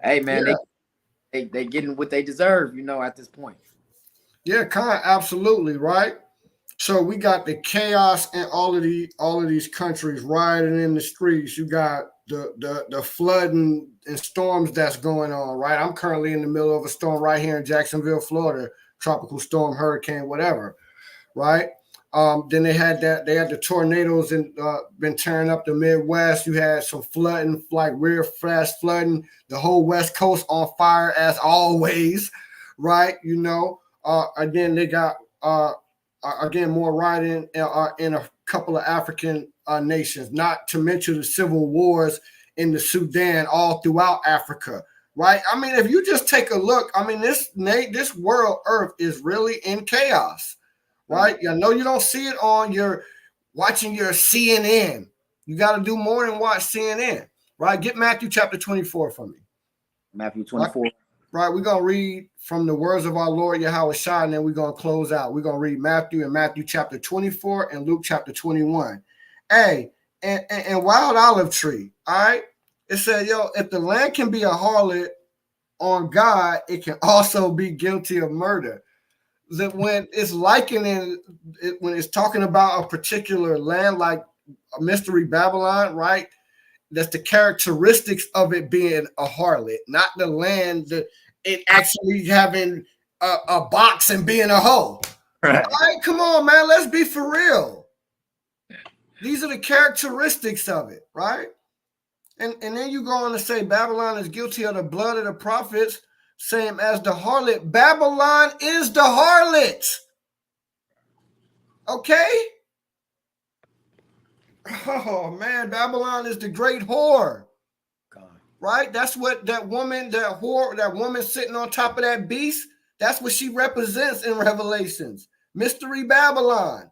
hey, man, yeah, they getting what they deserve, you know, at this point. Yeah, kind of absolutely, right? So we got the chaos in all of these countries rioting in the streets. You got the flooding and storms that's going on, right? I'm currently in the middle of a storm right here in Jacksonville, Florida, tropical storm, hurricane, whatever, right? Then they had the tornadoes and been tearing up the Midwest. You had some flooding, like real fast flooding, the whole West Coast on fire as always, right? You know, and then they got again more rioting in a couple of African nations, not to mention the civil wars in the Sudan all throughout Africa, right? I mean, if you just take a look, I mean, this world Earth is really in chaos, right? I know you don't see it on your watching your CNN. You got to do more than watch CNN, right? Get Matthew chapter 24 for me. Matthew 24. Right, we're going to read from the words of our Lord Yahawashi, and then we're going to close out. We're going to read Matthew chapter 24 and Luke chapter 21. Hey, and Wild Olive Tree, all right? It said, yo, if the land can be a harlot on God, it can also be guilty of murder. That when it's likening, when it's talking about a particular land like a Mystery Babylon, right? That's the characteristics of it being a harlot, not the land that it actually having a box and being a hoe. Right. All right, come on, man. Let's be for real. These are the characteristics of it, right? And then you go on to say Babylon is guilty of the blood of the prophets, same as the harlot. Babylon is the harlot. Okay? Oh, man, Babylon is the great whore. Right? That's what that woman sitting on top of that beast, that's what she represents in Revelations. Mystery Babylon.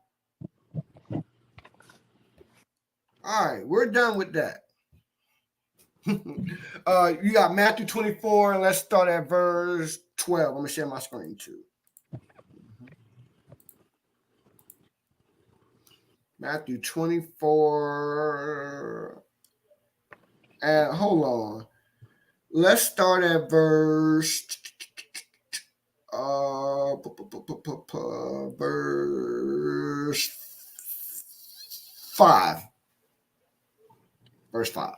All right, we're done with that. You got Matthew 24, and let's start at verse 12. I'm going to share my screen too. Matthew 24. And hold on. Let's start at verse verse 5. Verse 5.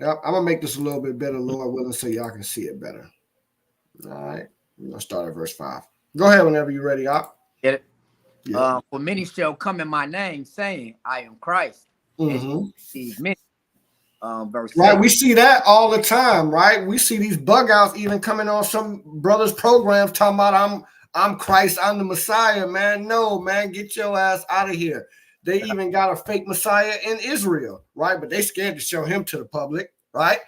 Yep, I'm gonna make this a little bit better, Lord willing, so y'all can see it better. All right, we're gonna start at verse 5. Go ahead whenever you're ready, Op. Get it? Yeah. For many shall come in my name, saying, I am Christ. Mm-hmm. Many. Verse right, 8. we see that all the time, right? We see these bug outs even coming on some brothers' programs talking about I'm Christ, I'm the Messiah, man. No, man, get your ass out of here. They even got a fake Messiah in Israel, right? But they scared to show him to the public, right?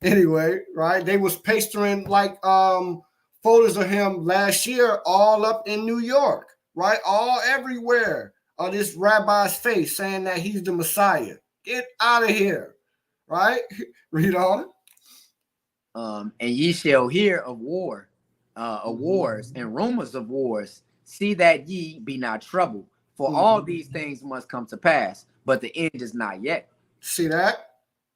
Anyway, right? They was pasting like photos of him last year all up in New York, right? All everywhere on this rabbi's face saying that he's the Messiah. Get out of here. Right? Read on. And ye shall hear of war. of wars and rumors of wars. See that ye be not troubled, for all these things must come to pass, but the end is not yet. See that?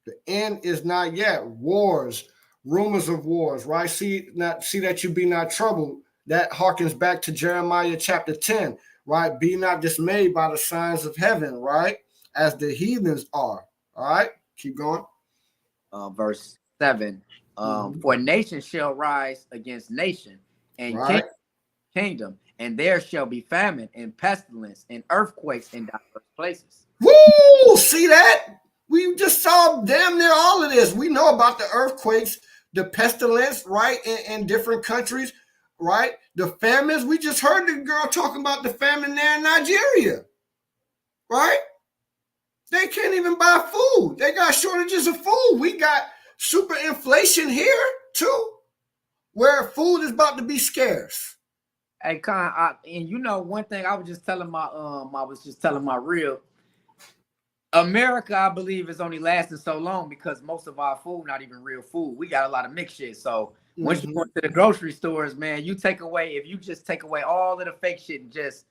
The end is not yet. Wars, rumors of wars, right? See that you be not troubled. That harkens back to Jeremiah chapter 10, right? Be not dismayed by the signs of heaven, right? As the heathens are. All right, keep going. Verse 7. For nation shall rise against nation, and kingdom, and there shall be famine and pestilence and earthquakes in diverse places. Woo! See that? We just saw damn near all of this. We know about the earthquakes, the pestilence, right, in different countries, right? The famines. We just heard the girl talking about the famine there in Nigeria, right? They can't even buy food. They got shortages of food. We got super inflation here too, where food is about to be scarce. Hey, Con, and you know one thing I was just telling my real America, I believe, is only lasting so long because most of our food not even real food. We got a lot of mixed shit. So once you go to the grocery stores, man, if you just take away all of the fake shit and just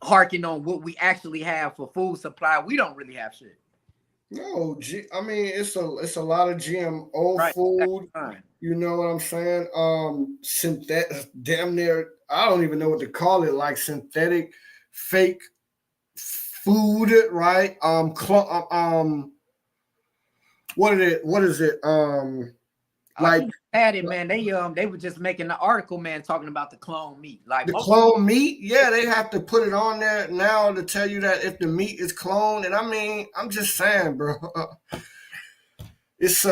harken on what we actually have for food supply, we don't really have shit. No, I mean it's a lot of GMO food. You know what I'm saying? Synthetic, damn near. I don't even know what to call it. Like synthetic, fake food, right? What is it? Like had it, man. They were just making the article, man, talking about the clone meat. Like the clone meat, yeah, they have to put it on there now to tell you that if the meat is cloned. And I mean, I'm just saying, bro, it's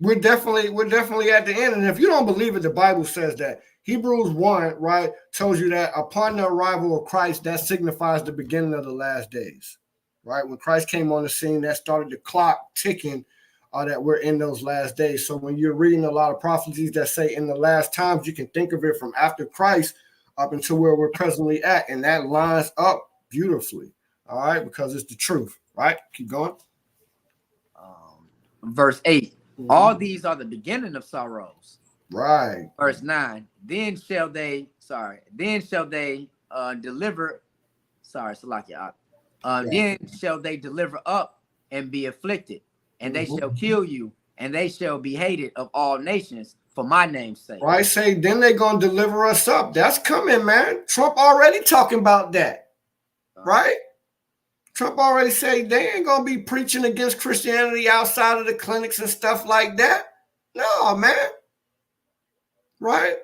we're definitely at the end. And if you don't believe it, the Bible says that. Hebrews 1, right, tells you that upon the arrival of Christ, that signifies the beginning of the last days, right? When Christ came on the scene, that started the clock ticking that we're in those last days. So when you're reading a lot of prophecies that say in the last times, you can think of it from after Christ up until where we're presently at. And that lines up beautifully, all right, because it's the truth, right? Keep going. Verse 8, all these are the beginning of sorrows. Right. Verse 9, then shall they deliver, then shall they deliver up and be afflicted, and they shall kill you, and they shall be hated of all nations for my name's sake. Right, say, then they're going to deliver us up. That's coming, man. Trump already talking about that, right? Trump already said they ain't going to be preaching against Christianity outside of the clinics and stuff like that. No, man. Right?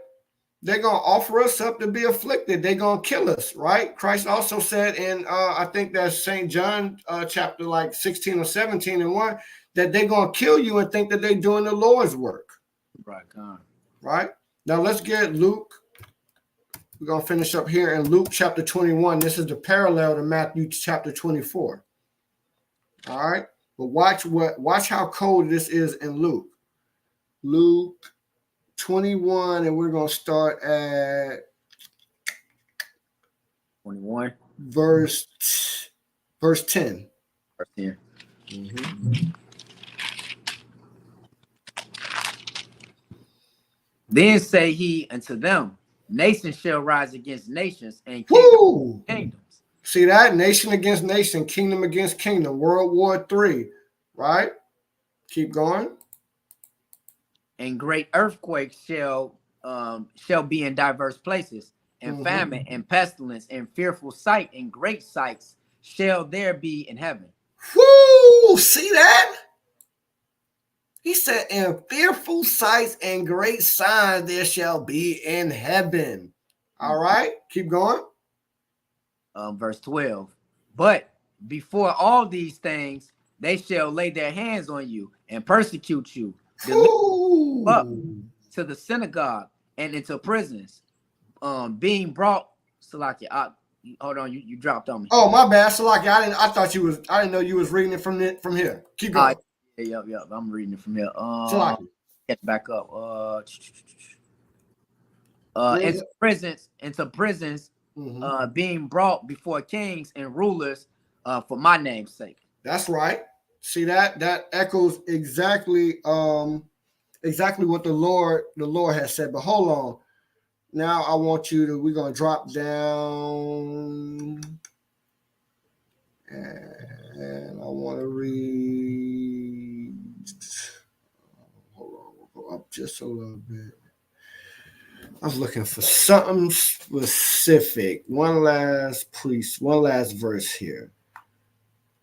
They're going to offer us up to be afflicted. They're going to kill us, right? Christ also said in, I think that's St. John chapter like 16 or 17 and 1, that they're going to kill you and think that they're doing the Lord's work. Right, God. Right? Now let's get Luke. We're going to finish up here in Luke chapter 21. This is the parallel to Matthew chapter 24. All right? But watch how cold this is in Luke. Luke 21, and we're going to start at 21. Verse 10. Verse 10. Then say he unto them, nation shall rise against nations, and kingdoms. See that? Nation against nation, kingdom against kingdom, World War III, right? Keep going. And great earthquakes shall be in diverse places, and famine and pestilence and fearful sight and great sights shall there be in heaven. Woo! See that? He said, and fearful sights and great signs there shall be in heaven. All right, keep going. Verse 12. But before all these things, they shall lay their hands on you and persecute you, up to the synagogue and into prisons, being brought. Salaki, hold on, you dropped on me. Oh, my bad, Salaki. I didn't know you was reading it from here. Keep going. Yep. I'm reading it from here. Salaki. Get back up. Into prisons, being brought before kings and rulers, for my name's sake. That's right. See that echoes exactly exactly what the Lord has said. But hold on. Now I want you to, we're going to drop down. And I want to read. Hold on, we'll go up just a little bit. I was looking for something specific. One last verse here.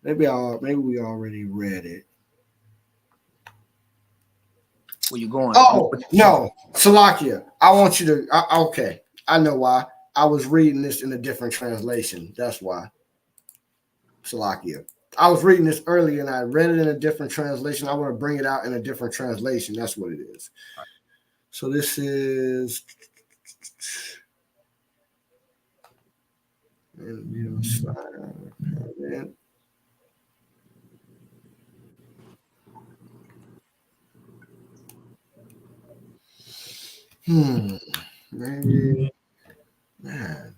Maybe we already read it. Where you going? Oh no, Salakia. I want you to. Okay, I know why. I was reading this in a different translation. That's why. Salakia. I was reading this earlier and I read it in a different translation. I want to bring it out in a different translation. That's what it is. So this is. Maybe, man.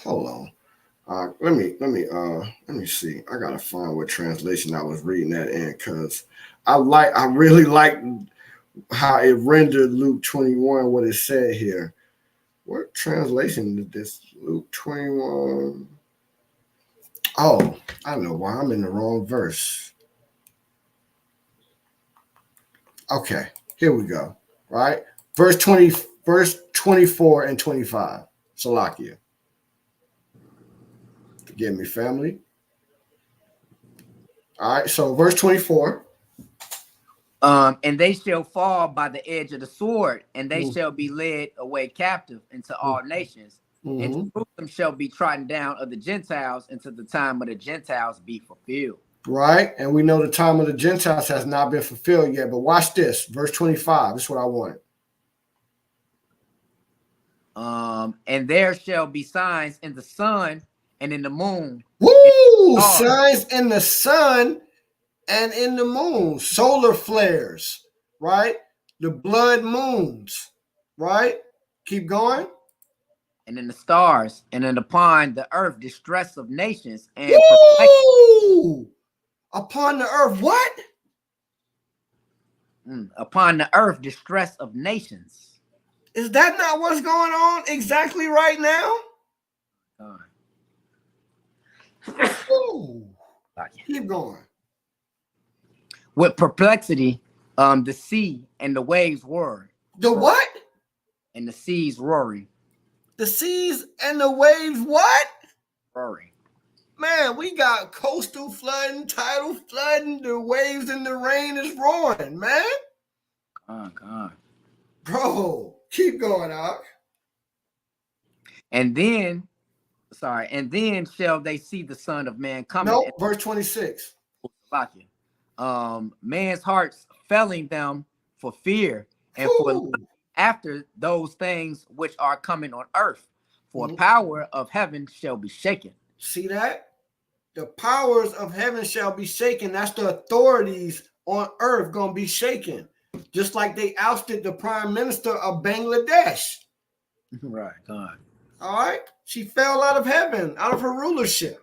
Hold on. Let me see. I gotta find what translation I was reading that in because I really like how it rendered Luke 21, what it said here. What translation did this Luke 21? Oh, I know why I'm in the wrong verse. Okay, here we go. Right? Verse 24 and 25. Salakia. Forgive me, family. All right, so verse 24. And they shall fall by the edge of the sword, and they shall be led away captive into all nations. And Jerusalem shall be trodden down of the Gentiles until the time of the Gentiles be fulfilled. Right, and we know the time of the Gentiles has not been fulfilled yet. But watch this, verse 25. This is what I wanted. And there shall be signs in the sun and in the moon. Woo! Signs in the sun and in the moon. Solar flares, right? The blood moons, right? Keep going. And in the stars, and in upon the earth, distress of nations and Woo! Upon the earth, what? Upon the earth, distress of nations. Is that not what's going on exactly right now? Keep going. With perplexity, the sea and the waves roar. The what? And the seas roaring. The seas and the waves what? Roaring. Man, we got coastal flooding, tidal flooding, the waves and the rain is roaring, man. God. Bro, keep going, Ak. And then shall they see the Son of Man coming. No, verse 26. Man's hearts failing them for fear and for after those things which are coming on earth. For power of heaven shall be shaken. See that? The powers of heaven shall be shaken. That's the authorities on earth going to be shaken. Just like they ousted the prime minister of Bangladesh. Right, God. All right. She fell out of heaven, out of her rulership.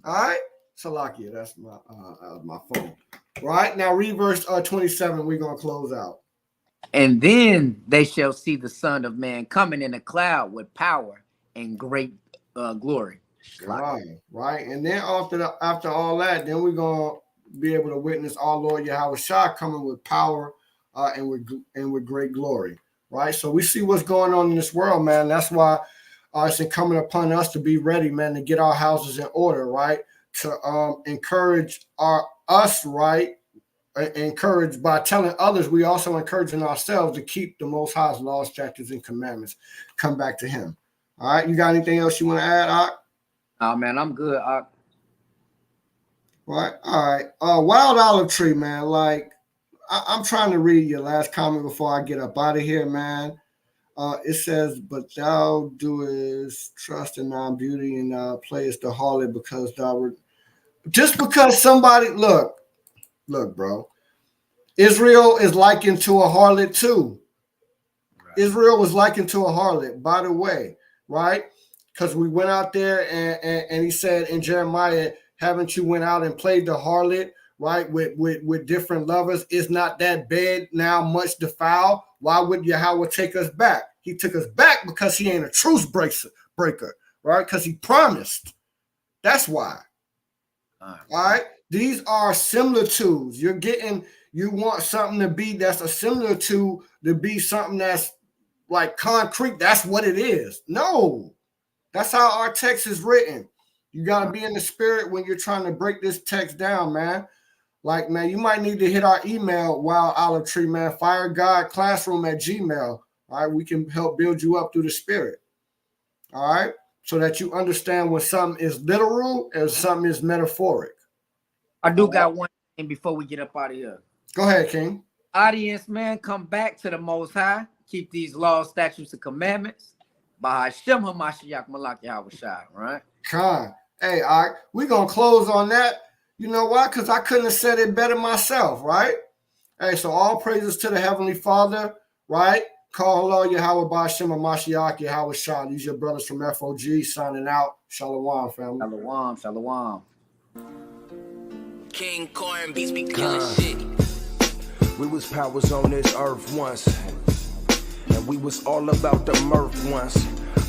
All right. Salakia, that's my phone. Right. Now read verse 27. We're going to close out. And then they shall see the Son of Man coming in a cloud with power and great glory. Right. And then after all that, then we're going to be able to witness our Lord Yahawashi coming with power and with great glory. Right. So we see what's going on in this world, man. That's why it's incumbent upon us to be ready, man, to get our houses in order, right? To encourage us, right? Encouraged by telling others, we also encouraging ourselves to keep the Most High's laws, statutes, and commandments. Come back to Him. All right. You got anything else you want to add, Ak? Oh man, I'm good, Ak. Right. All right. Wild Olive Tree, man. Like, I'm trying to read your last comment before I get up out of here, man. It says, but thou doest trust in thy beauty and thou playest the harlot because thou were just because somebody look, bro. Israel is likened to a harlot too. Right. Israel was likened to a harlot, by the way, right? Because we went out there and he said in Jeremiah, haven't you went out and played the harlot, right, with different lovers, is not that bad now, much defiled. Why would Yahweh take us back? He took us back because he ain't a truce breaker, right? Because he promised. That's why. All right. These are similitudes. You want something to be that's a similar to be something that's like concrete. That's what it is. No, that's how our text is written. You got to be in the spirit when you're trying to break this text down, man. Like, man, you might need to hit our email, Wild Olive Tree, man, firegodclassroom@gmail. All right, we can help build you up through the spirit. All right, so that you understand when something is literal and something is metaphoric. I do got one thing before we get up out of here. Go ahead, King. Audience, man, come back to the Most High. Keep these laws, statutes, and commandments by Hashem hamashiach malak Yahawashi, right? Con. Hey, all right, we're going to close on that. You know why? Because I couldn't have said it better myself, right? Hey, so all praises to the Heavenly Father, right? Call hello, Yahweh Ba'Shem hamashiach Yahawashi. These your brothers from FOG signing out. Shalom, family. Shalom, shalom. King Corn beats be killing shit. We was powers on this earth once, and we was all about the mirth once.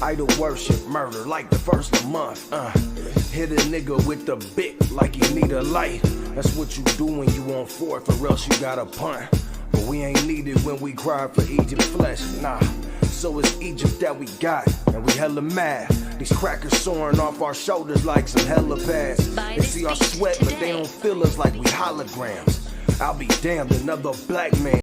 Idol worship, murder like the first of the month. Hit a nigga with the bick like he need a light. That's what you do when you on fourth, or else you got a punt. But we ain't needed when we cry for Egypt flesh, nah. So it's Egypt that we got, and we hella mad. These crackers soaring off our shoulders like some helipads. They see our sweat, but they don't feel us like we holograms. I'll be damned, another black man